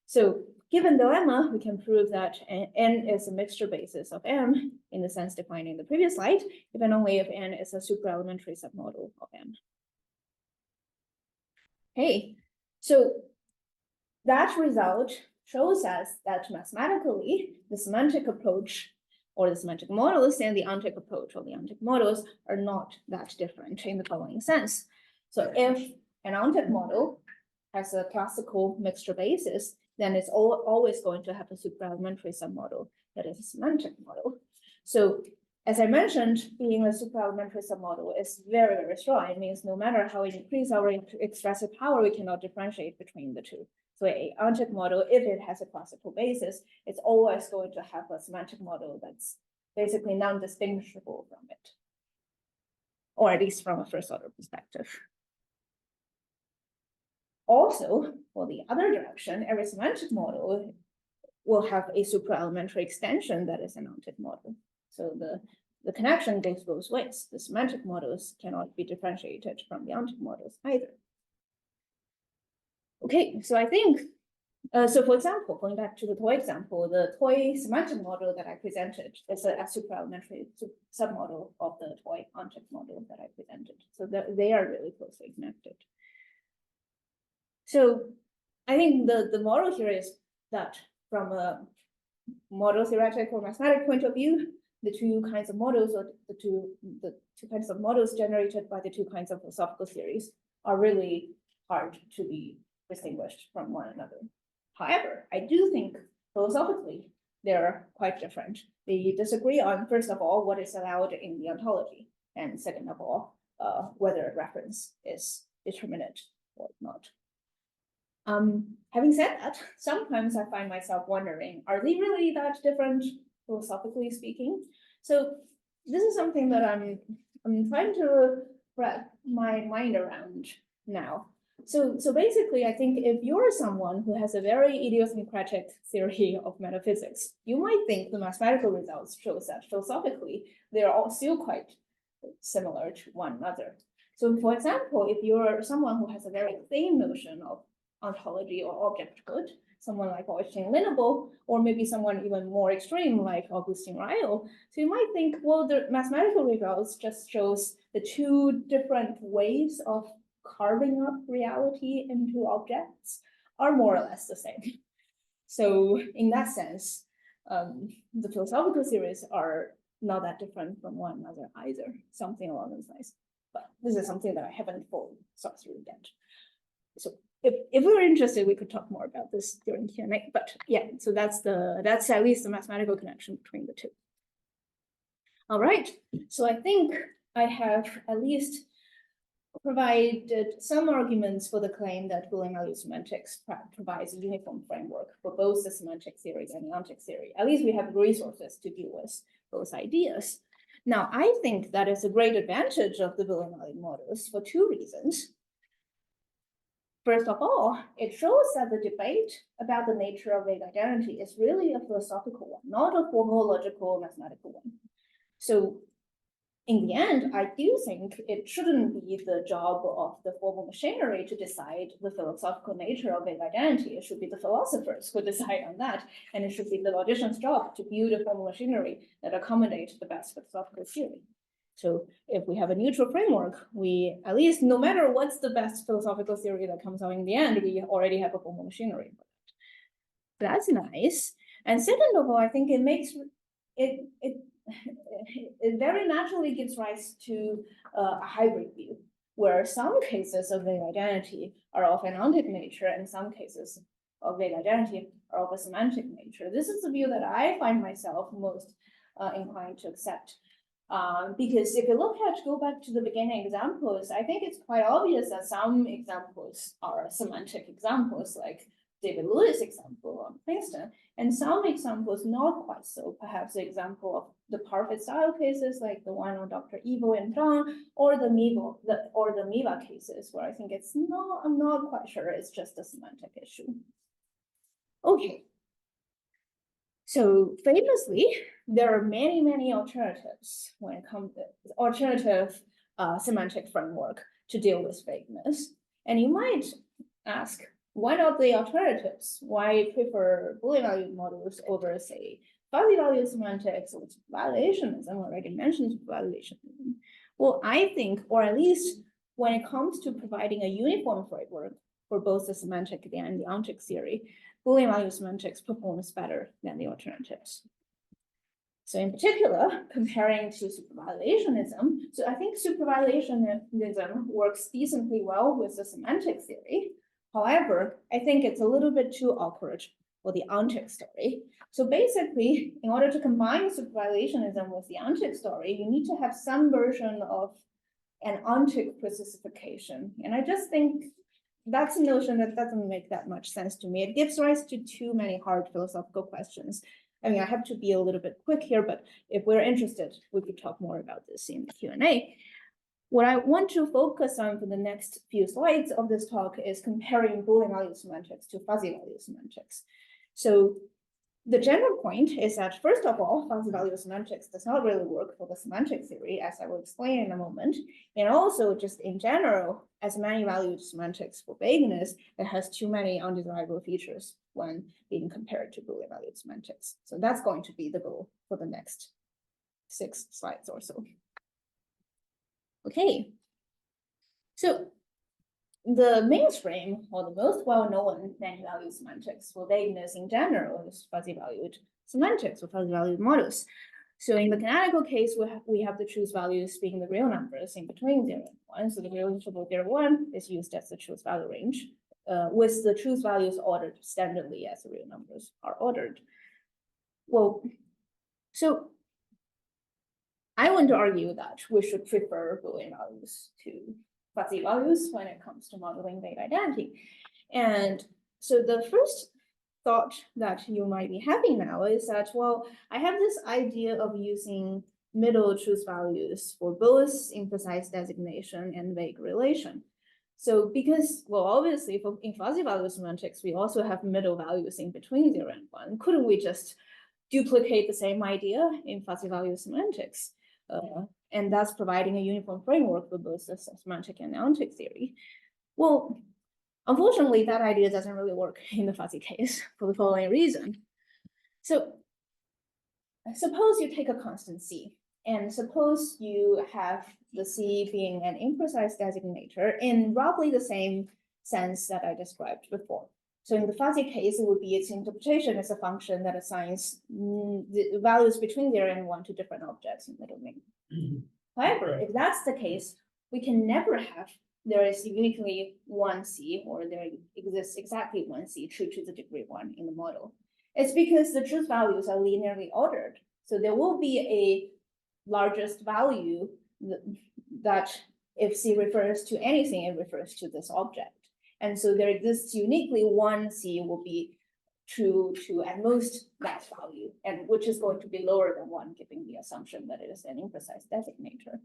Speaker 1: So given the lemma, we can prove that N is a mixture basis of M in the sense defined in the previous slide, if and only if N is a super elementary submodel of M. Okay, so that result shows us that mathematically, the semantic approach or the semantic models and the ontic approach or the ontic models are not that different in the following sense. So if an ontic model has a classical mixture basis, then it's always going to have a super elementary submodel that is a semantic model. So as I mentioned, being a super elementary submodel is very, very strong. It means no matter how we increase our expressive power, we cannot differentiate between the two. So an ontic model, if it has a classical basis, it's always going to have a semantic model that's basically non-distinguishable from it. or at least from a first order perspective. Also, for the other direction, every semantic model will have a super-elementary extension that is an ontic model. So the connection goes both ways. The semantic models cannot be differentiated from the ontic models either. Okay, so I think, so for example, going back to the toy example, the toy semantic model that I presented is a super-elementary submodel of the toy ontic model that I presented. So they are really closely connected. So I think the model here is that from a model theoretic or mathematic point of view, the two kinds of models, or the two kinds of models generated by the two kinds of philosophical theories are really hard to be distinguished from one another. However, I do think philosophically they're quite different. They disagree on, first of all, what is allowed in the ontology, and second of all, whether reference is determinate or not. Having said that, sometimes I find myself wondering, are they really that different, philosophically speaking? So this is something that I'm trying to wrap my mind around now. So basically, I think if you're someone who has a very idiosyncratic theory of metaphysics, you might think the mathematical results shows that philosophically, they're all still quite similar to one another. So for example, if you're someone who has a very thin notion of ontology or objecthood, someone like Xinhe, or maybe someone even more extreme like Augustin Ryle. So you might think, well, the mathematical results just shows the two different ways of carving up reality into objects are more or less the same. So in that sense, the philosophical theories are not that different from one another either, something along those lines. But this is something that I haven't fully thought through yet. So if we were interested, we could talk more about this during Q&A. But yeah, so that's at least the mathematical connection between the two. All right, so I think I have at least provided some arguments for the claim that Boolean-valued semantics provides a uniform framework for both the semantic theories and the ontic theory. At least we have resources to deal with both ideas. Now, I think that is a great advantage of the Boolean-valued models for two reasons. First of all, it shows that the debate about the nature of vague identity is really a philosophical one, not a formological mathematical one. So in the end, I do think it shouldn't be the job of the formal machinery to decide the philosophical nature of vague identity. It should be the philosophers who decide on that. And it should be the logician's job to build a formal machinery that accommodates the best philosophical theory. So if we have a neutral framework, we, at least no matter what's the best philosophical theory that comes out in the end, we already have a formal machinery for that. That's nice. And second of all, I think it makes it very naturally gives rise to a hybrid view, where some cases of vague identity are of an ontic nature and some cases of vague identity are of a semantic nature. This is the view that I find myself most inclined to accept. Because if you go back to the beginning examples, I think it's quite obvious that some examples are semantic examples, like David Lewis' example on Princeton, and some examples not quite so. Perhaps the example of the Parfit style cases, like the one on Dr. Evo and Zhang, or the Miva cases, where I think it's not, I'm not quite sure it's just a semantic issue. Okay. So famously, there are many, many alternatives when it comes to alternative semantic framework to deal with vagueness. And you might ask, why not the alternatives? Why prefer Boolean-valued models over, say, fuzzy-valued semantics or valuationism? Already mentioned valuationism. Well, I think, or at least when it comes to providing a uniform framework for both the semantic and the ontic theory, Boolean-valued semantics performs better than the alternatives. So in particular, comparing to supervaluationism, so I think supervaluationism works decently well with the semantic theory. However, I think it's a little bit too awkward for the ontic story. So basically, in order to combine supervaluationism with the ontic story, you need to have some version of an ontic specification. And I just think that's a notion that doesn't make that much sense to me. It gives rise to too many hard philosophical questions. I mean, I have to be a little bit quick here, but if we're interested, we could talk more about this in the Q&A. What I want to focus on for the next few slides of this talk is comparing Boolean-valued semantics to fuzzy-valued semantics. So the general point is that, first of all, fuzzy-valued semantics does not really work for the semantic theory, as I will explain in a moment. And also, just in general, as many-valued semantics for vagueness, it has too many undesirable features when being compared to Boolean-valued semantics. So that's going to be the goal for the next 6 slides or so. Okay, so the mainstream, or the most well-known many-valued semantics for vagueness in general is fuzzy-valued semantics or fuzzy-valued models. So in the canonical case, we have the truth values being the real numbers in between 0 and 1. So the real interval 0, 1 is used as the truth value range, with the truth values ordered standardly as the real numbers are ordered. Well, so I want to argue that we should prefer Boolean values to fuzzy values when it comes to modeling vague identity. And so the first thought that you might be having now is that, well, I have this idea of using middle truth values for both imprecise designation and vague relation. So because, well, obviously in fuzzy value semantics, we also have middle values in between 0 and 1. Couldn't we just duplicate the same idea in fuzzy value semantics? And thus providing a uniform framework for both the semantic and ontic theory. Well, unfortunately, that idea doesn't really work in the fuzzy case for the following reason. So suppose you take a constant C, and suppose you have the C being an imprecise designator in roughly the same sense that I described before. So in the fuzzy case, it would be its interpretation as a function that assigns the values between 0 and 1 to different objects in the domain. However, if that's the case, we can never have there is uniquely one C, or there exists exactly one C true to the degree 1 in the model. It's because the truth values are linearly ordered. So there will be a largest value that if C refers to anything, it refers to this object. And so there exists uniquely one C will be true to at most that value, and which is going to be lower than 1, given the assumption that it is an imprecise designator.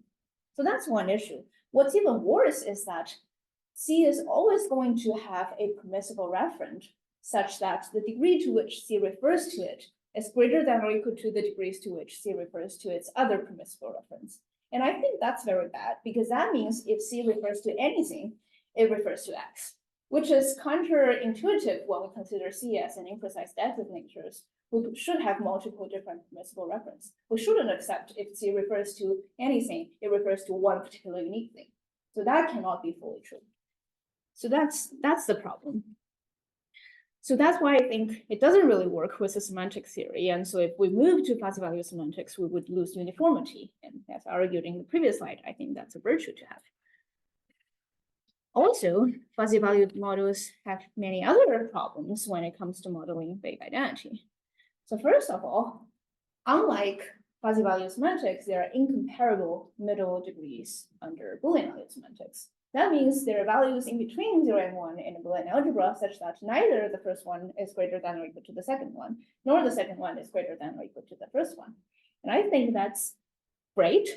Speaker 1: So that's one issue. What's even worse is that C is always going to have a permissible referent such that the degree to which C refers to it is greater than or equal to the degrees to which C refers to its other permissible reference. And I think that's very bad, because that means if C refers to anything, it refers to X, which is counterintuitive when we consider C as an imprecise designators. We should have multiple different permissible reference. We shouldn't accept if C refers to anything, it refers to one particular unique thing. So that cannot be fully true. So that's the problem. So that's why I think it doesn't really work with the semantic theory. And so if we move to fuzzy value semantics, we would lose uniformity. And as argued in the previous slide, I think that's a virtue to have. Also, fuzzy valued models have many other problems when it comes to modeling vague identity. So first of all, unlike fuzzy value semantics, there are incomparable middle degrees under Boolean value semantics. That means there are values in between 0 and 1 in a Boolean algebra such that neither the first one is greater than or equal to the second one, nor the second one is greater than or equal to the first one. And I think that's great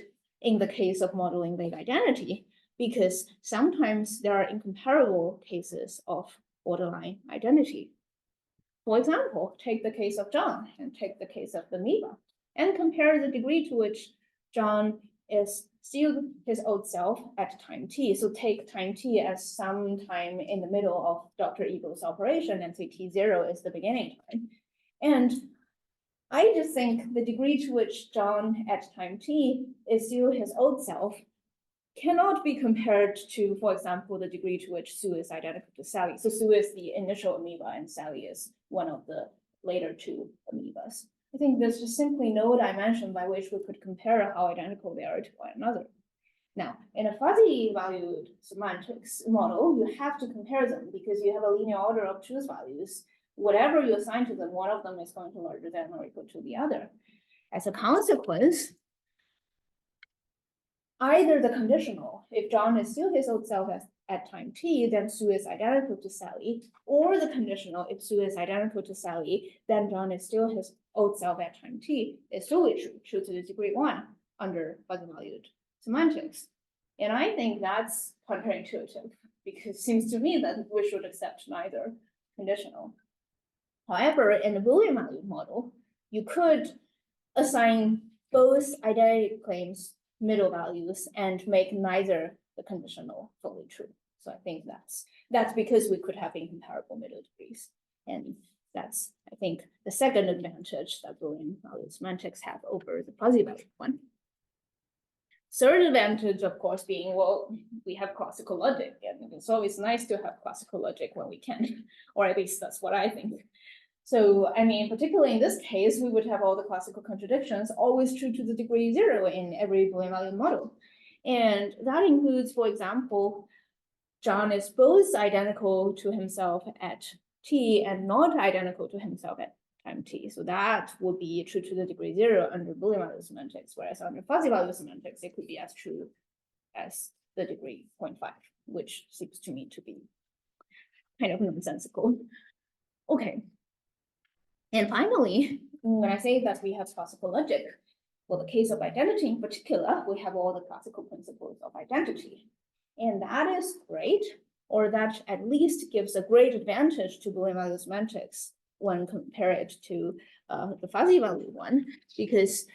Speaker 1: in the case of modeling vague identity, because sometimes there are incomparable cases of borderline identity. For example, take the case of John and take the case of the amoeba and compare the degree to which John is still his old self at time t. So take time t as some time in the middle of Dr. Eagle's operation and say t0 is the beginning time. And I just think the degree to which John at time t is still his old self cannot be compared to, for example, the degree to which Sue is identical to Sally. So Sue is the initial amoeba and Sally is one of the later two amoebas. I think there's just simply no dimension by which we could compare how identical they are to one another. Now, in a fuzzy valued semantics model, you have to compare them because you have a linear order of truth values. Whatever you assign to them, one of them is going to be larger than or equal to the other. As a consequence, either the conditional, if John is still his old self at time t, then Sue is identical to Sally, or the conditional, if Sue is identical to Sally, then John is still his old self at time t, is solely true to the degree 1 under fuzzy valued semantics. And I think that's counterintuitive, because it seems to me that we should accept neither conditional. However, in the Boolean-valued model, you could assign both identity claims middle values and make neither the conditional fully true. So I think that's because we could have incomparable middle degrees. And that's, I think, the second advantage that Boolean-valued semantics have over the fuzzy-valued one. Third advantage, of course, being, well, we have classical logic, and it's always nice to have classical logic when we can, or at least that's what I think. So, I mean, particularly in this case, we would have all the classical contradictions always true to the degree 0 in every Boolean-valued model. And that includes, for example, John is both identical to himself at t and not identical to himself at time t. So that would be true to the degree 0 under Boolean-valued semantics, whereas under fuzzy-valued semantics, it could be as true as the degree 0.5, which seems to me to be kind of nonsensical. Okay. And finally, when I say that we have classical logic, for the case of identity in particular, we have all the classical principles of identity. And that is great, or that at least gives a great advantage to Boolean-valued semantics when compared to the fuzzy-valued one, because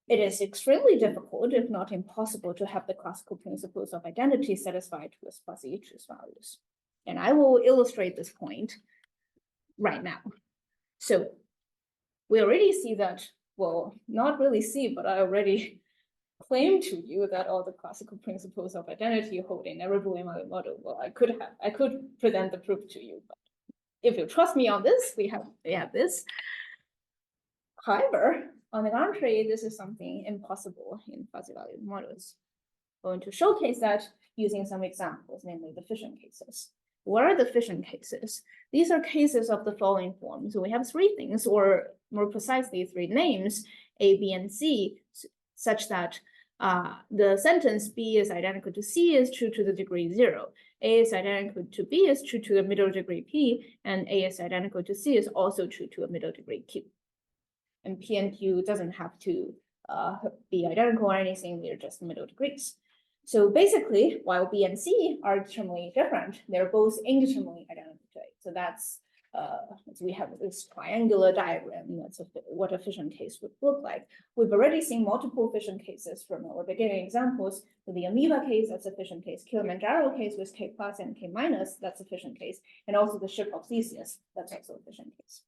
Speaker 1: it is extremely difficult, if not impossible, to have the classical principles of identity satisfied with fuzzy truth values. And I will illustrate this point right now. So we already see that, well, not really see, but I already claim to you that all the classical principles of identity hold in every Boolean-valued model. Well, I could present the proof to you, but if you trust me on this, we have this. However, on the contrary, this is something impossible in fuzzy-valued models. I'm going to showcase that using some examples, namely the fission cases. What are the fission cases? These are cases of the following form. So we have three things, or more precisely, three names, A, B, and C, such that the sentence B is identical to C is true to the degree 0. A is identical to B is true to the middle degree P, and A is identical to C is also true to a middle degree Q. And P and Q doesn't have to be identical or anything, they're just middle degrees. So basically, while B and C are determinately different, they're both indeterminately identical to A. So that's, so we have this triangular diagram. That's what a fission case would look like. We've already seen multiple fission cases from our beginning examples. So the amoeba case, that's a fission case. Kilimanjaro case with K plus and K minus, that's a fission case. And also the ship of Theseus, that's also a fission case.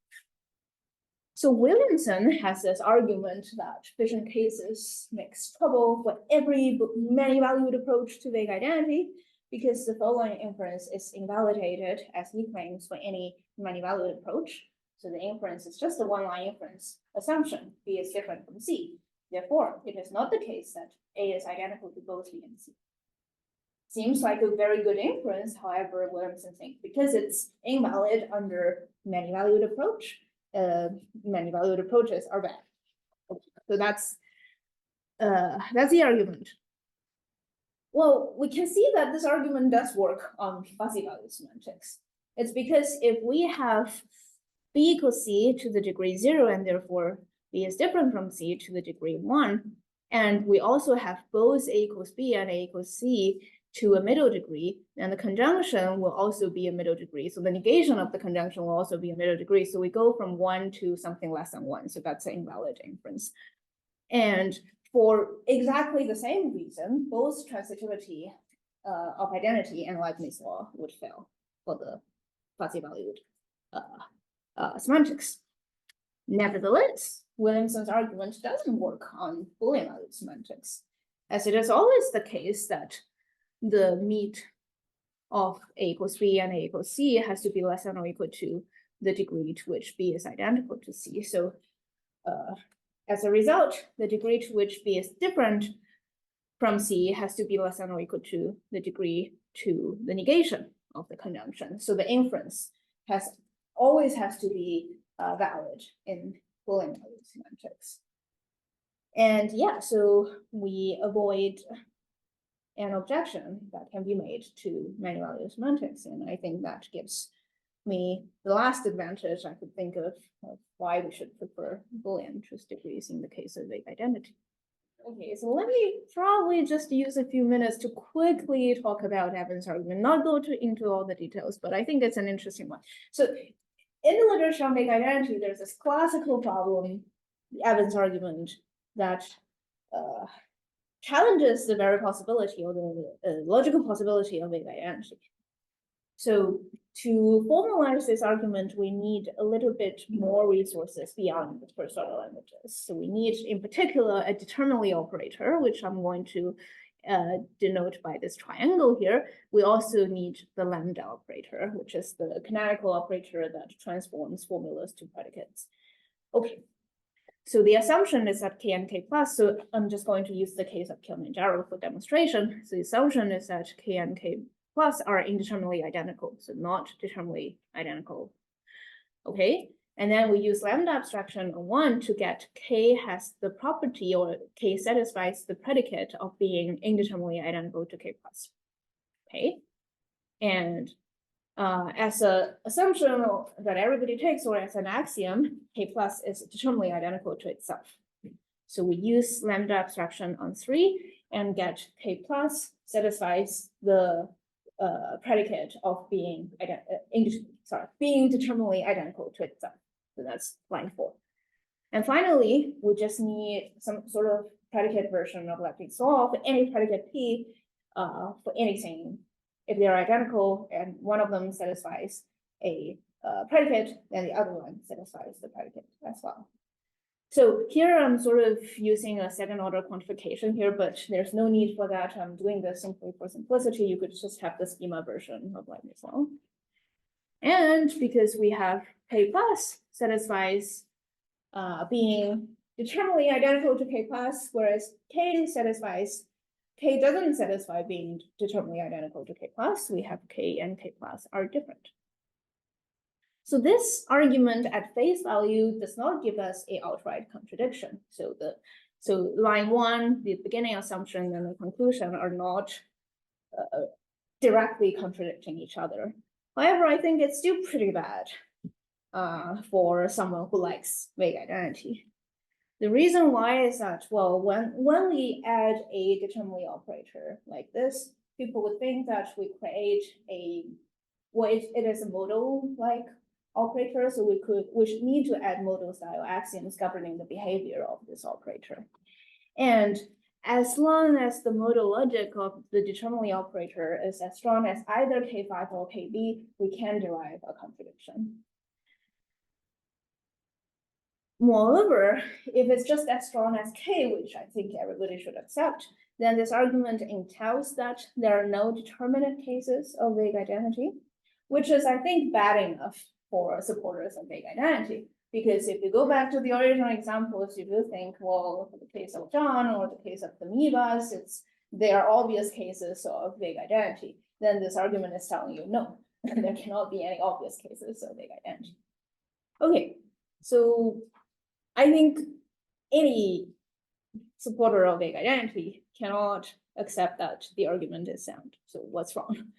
Speaker 1: So Williamson has this argument that fission cases makes trouble for every many-valued approach to vague identity, because the following inference is invalidated, as he claims, for any many-valued approach. So the inference is just a one-line inference assumption, B is different from C. Therefore, it is not the case that A is identical to both B and C. Seems like a very good inference, however, Williamson thinks because it's invalid under many-valued approach, many-valued approaches are bad. So that's the argument. Well, we can see that this argument does work on fuzzy-valued semantics. It's because if we have B equals C to the degree 0, and therefore B is different from C to the degree 1, and we also have both A equals B and A equals C to a middle degree, and the conjunction will also be a middle degree. So the negation of the conjunction will also be a middle degree. So we go from 1 to something less than 1. So that's an invalid inference. And for exactly the same reason, both transitivity of identity and Leibniz law would fail for the fuzzy-valued semantics. Nevertheless, Williamson's argument doesn't work on Boolean-valued semantics, as it is always the case that the meet of A equals B and A equals C has to be less than or equal to the degree to which B is identical to C. So as a result, the degree to which B is different from C has to be less than or equal to the degree to the negation of the conjunction. So the inference always has to be valid in Boolean-valued semantics. And yeah, so we avoid an objection that can be made to many-valued semantics. And I think that gives me the last advantage I could think of why we should prefer Boolean truth degrees in the case of vague identity. Okay, so let me probably just use a few minutes to quickly talk about Evans' argument, not go into all the details, but I think it's an interesting one. So in the literature on vague identity, there's this classical problem, the Evans argument, that challenges the very possibility or the logical possibility of vague identity. So to formalize this argument, we need a little bit more resources beyond the first order languages. So we need, in particular, a determinately operator, which I'm going to denote by this triangle here. We also need the lambda operator, which is the canonical operator that transforms formulas to predicates. Okay, so the assumption is that K and K plus, so I'm just going to use the case of Kilimanjaro for demonstration. So the assumption is that K and K plus are indeterminately identical, so not determinately identical. Okay, and then we use lambda abstraction on 1 to get K has the property, or K satisfies the predicate of being indeterminately identical to K plus. Okay, and as an assumption that everybody takes, or as an axiom, K plus is determinately identical to itself. So we use lambda abstraction on 3 and get K plus satisfies the predicate of being being determinately identical to itself. So that's line 4. And finally, we just need some sort of predicate version of Leibniz law for any predicate P for anything. If they're identical and one of them satisfies a predicate, then the other one satisfies the predicate as well. So here I'm sort of using a second order quantification here, but there's no need for that. I'm doing this simply for simplicity. You could just have the schema version of Leibniz law. And because we have K plus satisfies being determinately identical to K plus, whereas K doesn't satisfy being determinately identical to K plus, we have K and K plus are different. So this argument at face value does not give us an outright contradiction. So line 1, the beginning assumption and the conclusion are not directly contradicting each other. However, I think it's still pretty bad for someone who likes vague identity. The reason why is that, well, when we add a determinately operator like this, people would think that we create it is a modal-like operator, so we should need to add modal style axioms governing the behavior of this operator. And as long as the modal logic of the determinately operator is as strong as either K5 or KB, we can derive a contradiction. Moreover, if it's just as strong as K, which I think everybody should accept, then this argument entails that there are no determinate cases of vague identity, which is, I think, bad enough for supporters of vague identity. Because if you go back to the original examples, you do think, well, for the case of John or the case of the amoebas, they are obvious cases of vague identity. Then this argument is telling you, no, there cannot be any obvious cases of vague identity. Okay, so I think any supporter of vague identity cannot accept that the argument is sound. So what's wrong?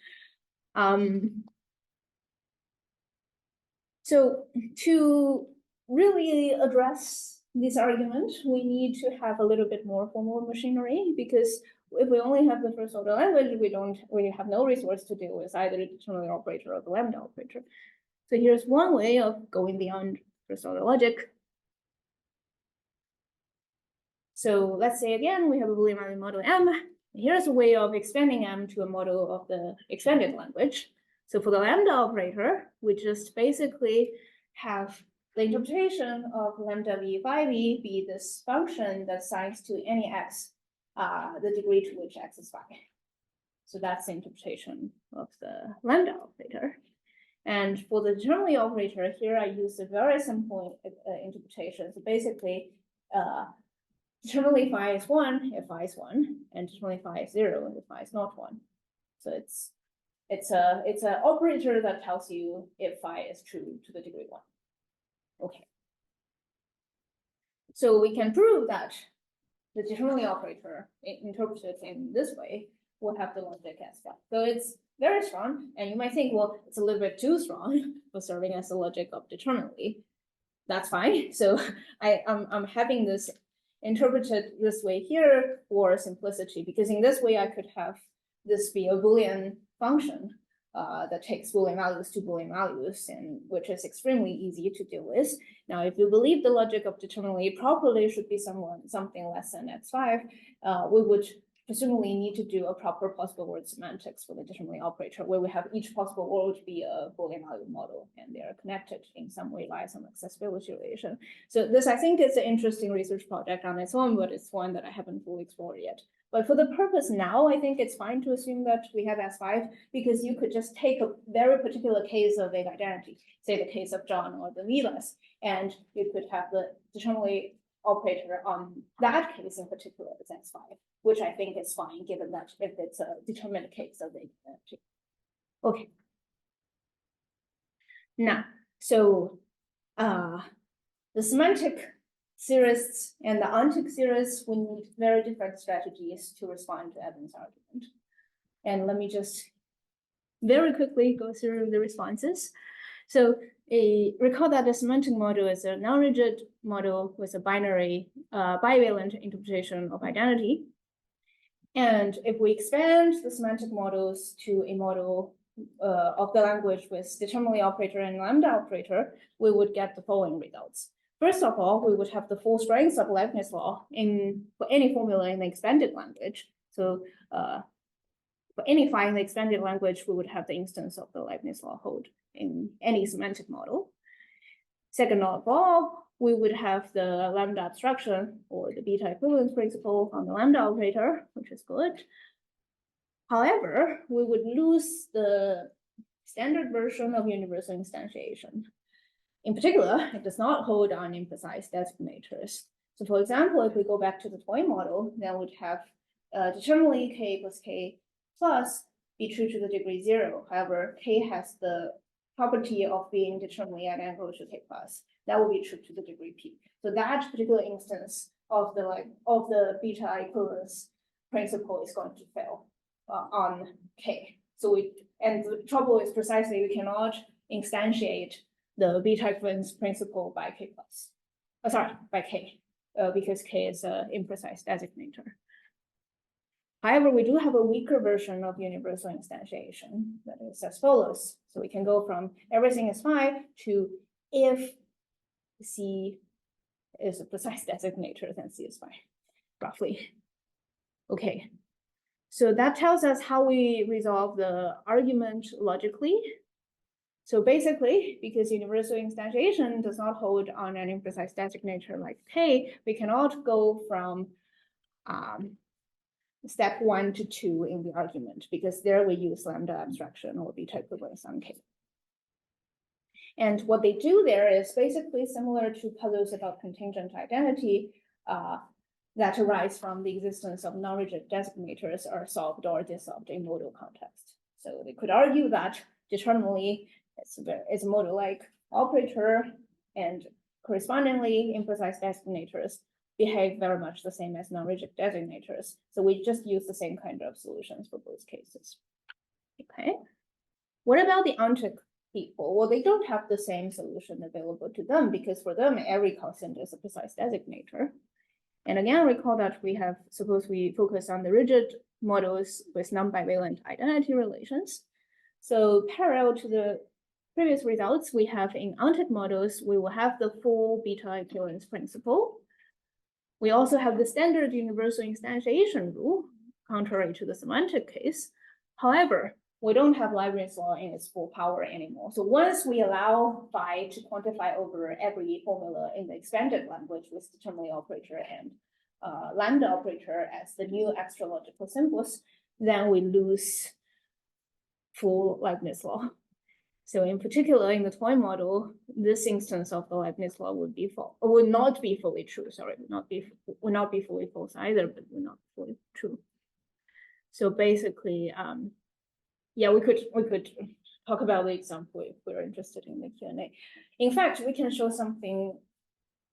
Speaker 1: So to really address this argument, we need to have a little bit more formal machinery, because if we only have the first order language, we have no resource to deal with either the determinant operator or the lambda operator. So here's one way of going beyond first order logic. So let's say again, we have a Boolean-valued model M. Here's a way of expanding M to a model of the extended language. So for the lambda operator, we just basically have the interpretation of lambda v phi v be this function that assigns to any x the degree to which x is phi. So that's the interpretation of the lambda operator. And for the determinately operator, here I use a very simple interpretation. So basically, determinately phi is 1 if phi is 1, and determinely phi is 0 if phi is not 1. So it's an operator that tells you if phi is true to the degree 1. Okay. So we can prove that the determinely operator interpreted in this way will have the logic as well. So it's very strong, and you might think, well, it's a little bit too strong for serving as the logic of determinately. That's fine. So I'm having this interpreted this way here for simplicity, because in this way I could have this be a Boolean function that takes Boolean values to Boolean values, and which is extremely easy to deal with. Now, if you believe the logic of determinately properly should be something less than x5, we would presumably need to do a proper possible word semantics for the determinately operator, where we have each possible word be a Boolean value model, and they are connected in some way by some accessibility relation. So this, I think, is an interesting research project on its own, but it's one that I haven't fully explored yet. But for the purpose now, I think it's fine to assume that we have S5, because you could just take a very particular case of vague identity, say the case of John or the Vilas, and you could have the determinately operator on that case in particular as S5, which I think is fine, given that if it's a determinate case of vague identity. Okay. Now, so the semantic theorists and the ontic theorists, we need very different strategies to respond to Evan's argument. And let me just very quickly go through the responses. So recall that the semantic model is a non-rigid model with a binary bivalent interpretation of identity. And if we expand the semantic models to a model of the language with determinately operator and lambda operator, we would get the following results. First of all, we would have the full strength of Leibniz law for any formula in the expanded language. So for any phi in the expanded language, we would have the instance of the Leibniz law hold in any semantic model. Second of all, we would have the lambda abstraction or the beta equivalence principle on the lambda operator, which is good. However, we would lose the standard version of universal instantiation. In particular, it does not hold on imprecise designators. So for example, if we go back to the toy model, then we'd have determinately k plus k plus be true to the degree 0. However, k has the property of being determinately identical to k plus. That will be true to the degree p. So that particular instance of the beta equivalence principle is going to fail on k. So and the trouble is precisely we cannot instantiate the beta equivalence principle by k plus. By k, because k is an imprecise designator. However, we do have a weaker version of universal instantiation that is as follows. So we can go from everything is phi to if C is a precise designator, then C is phi, roughly. Okay, so that tells us how we resolve the argument logically. So basically, because universal instantiation does not hold on an imprecise designator like k, we cannot go from step 1 to 2 in the argument, because there we use lambda abstraction or beta equivalence on k. And what they do there is basically similar to puzzles about contingent identity that arise from the existence of non-rigid designators are solved or dissolved in modal context. So they could argue that determinately it's a modal-like operator, and correspondingly imprecise designators behave very much the same as non-rigid designators. So we just use the same kind of solutions for both cases. Okay. What about the ontic people? Well, they don't have the same solution available to them, because for them, every constant is a precise designator. And again, recall that suppose we focus on the rigid models with non-bivalent identity relations. So parallel to the previous results we have in ontic models, we will have the full beta equivalence principle. We also have the standard universal instantiation rule, contrary to the semantic case. However, we don't have Leibniz law in its full power anymore. So once we allow phi to quantify over every formula in the expanded language with determinately operator and lambda operator as the new extra logical symbols, then we lose full Leibniz law. So in particular, in the toy model, this instance of the Leibniz law would not be fully true. Sorry, would not be fully false either, but would not be fully true. So basically, yeah, we could talk about the example if we're interested in the Q&A. In fact, we can show something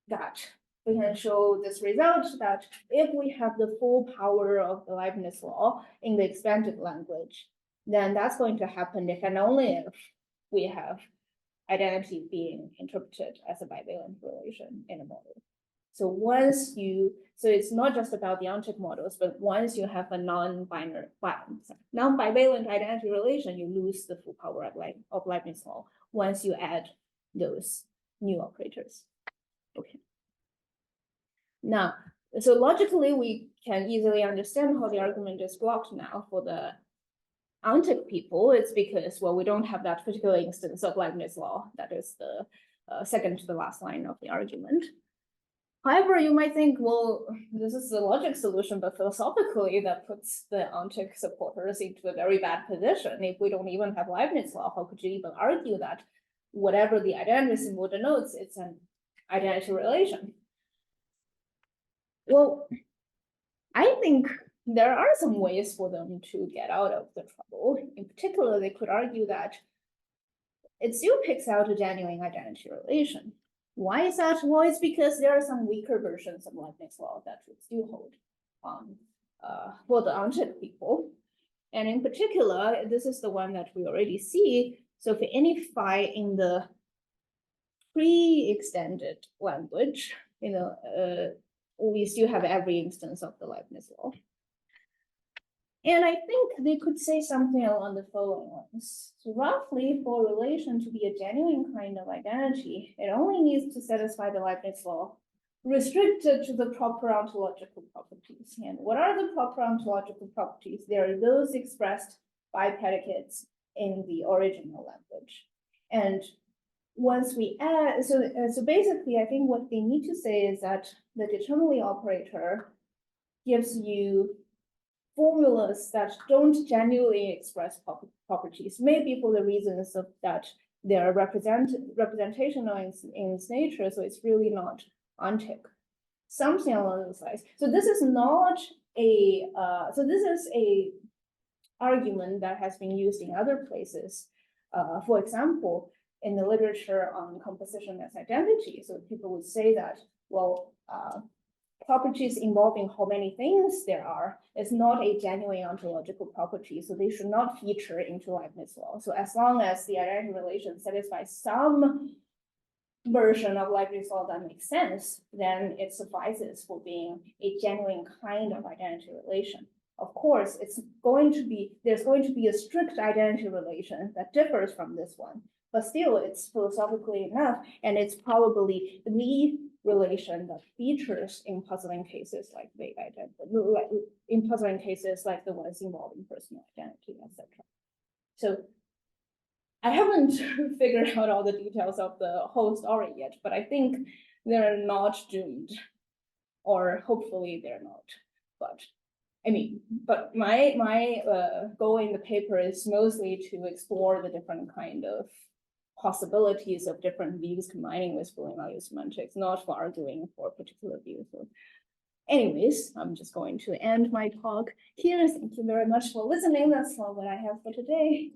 Speaker 1: that we can show this result that if we have the full power of the Leibniz law in the expanded language, then that's going to happen if and only if we have identity being interpreted as a bivalent relation in a model. So so it's not just about the ontic models, but once you have a non-bivalent identity relation, you lose the full power of Leibniz law once you add those new operators. Okay. Now, so logically, we can easily understand how the argument is blocked now for the ontic people. It's because, well, we don't have that particular instance of Leibniz law. That is the second to the last line of the argument. However, you might think, well, this is the logic solution, but philosophically, that puts the ontic supporters into a very bad position. If we don't even have Leibniz law, how could you even argue that whatever the identity symbol denotes, it's an identity relation? Well, I think there are some ways for them to get out of the trouble. In particular, they could argue that it still picks out a genuine identity relation. Why is that? Well, it's because there are some weaker versions of Leibniz law that would still hold for the ontic people. And in particular, this is the one that we already see. So if any phi in the pre-extended language, we still have every instance of the Leibniz law. And I think they could say something along the following lines. So roughly, for a relation to be a genuine kind of identity, it only needs to satisfy the Leibniz law, restricted to the proper ontological properties. And what are the proper ontological properties? They are those expressed by predicates in the original language. And once we add, so basically, I think what they need to say is that the determinately operator gives you formulas that don't genuinely express properties, maybe for the reasons of that they're representational in its nature, so it's really not ontic. Something along those lines. So this is not a argument that has been used in other places. For example, in the literature on composition as identity, so people would say that, well, properties involving how many things there are is not a genuine ontological property, so they should not feature into Leibniz law. So as long as the identity relation satisfies some version of Leibniz law that makes sense, then it suffices for being a genuine kind of identity relation. Of course, there's going to be a strict identity relation that differs from this one, but still it's philosophically enough, and it's probably the relation that features in puzzling cases like vague identity, in puzzling cases like the ones involving personal identity, etc. So I haven't figured out all the details of the whole story yet, but I think they're not doomed, or hopefully they're not. But I mean, but my goal in the paper is mostly to explore the different kind of possibilities of different views combining with Boolean-valued semantics, not for arguing for a particular view. So anyways, I'm just going to end my talk here. Thank you very much for listening. That's all what I have for today.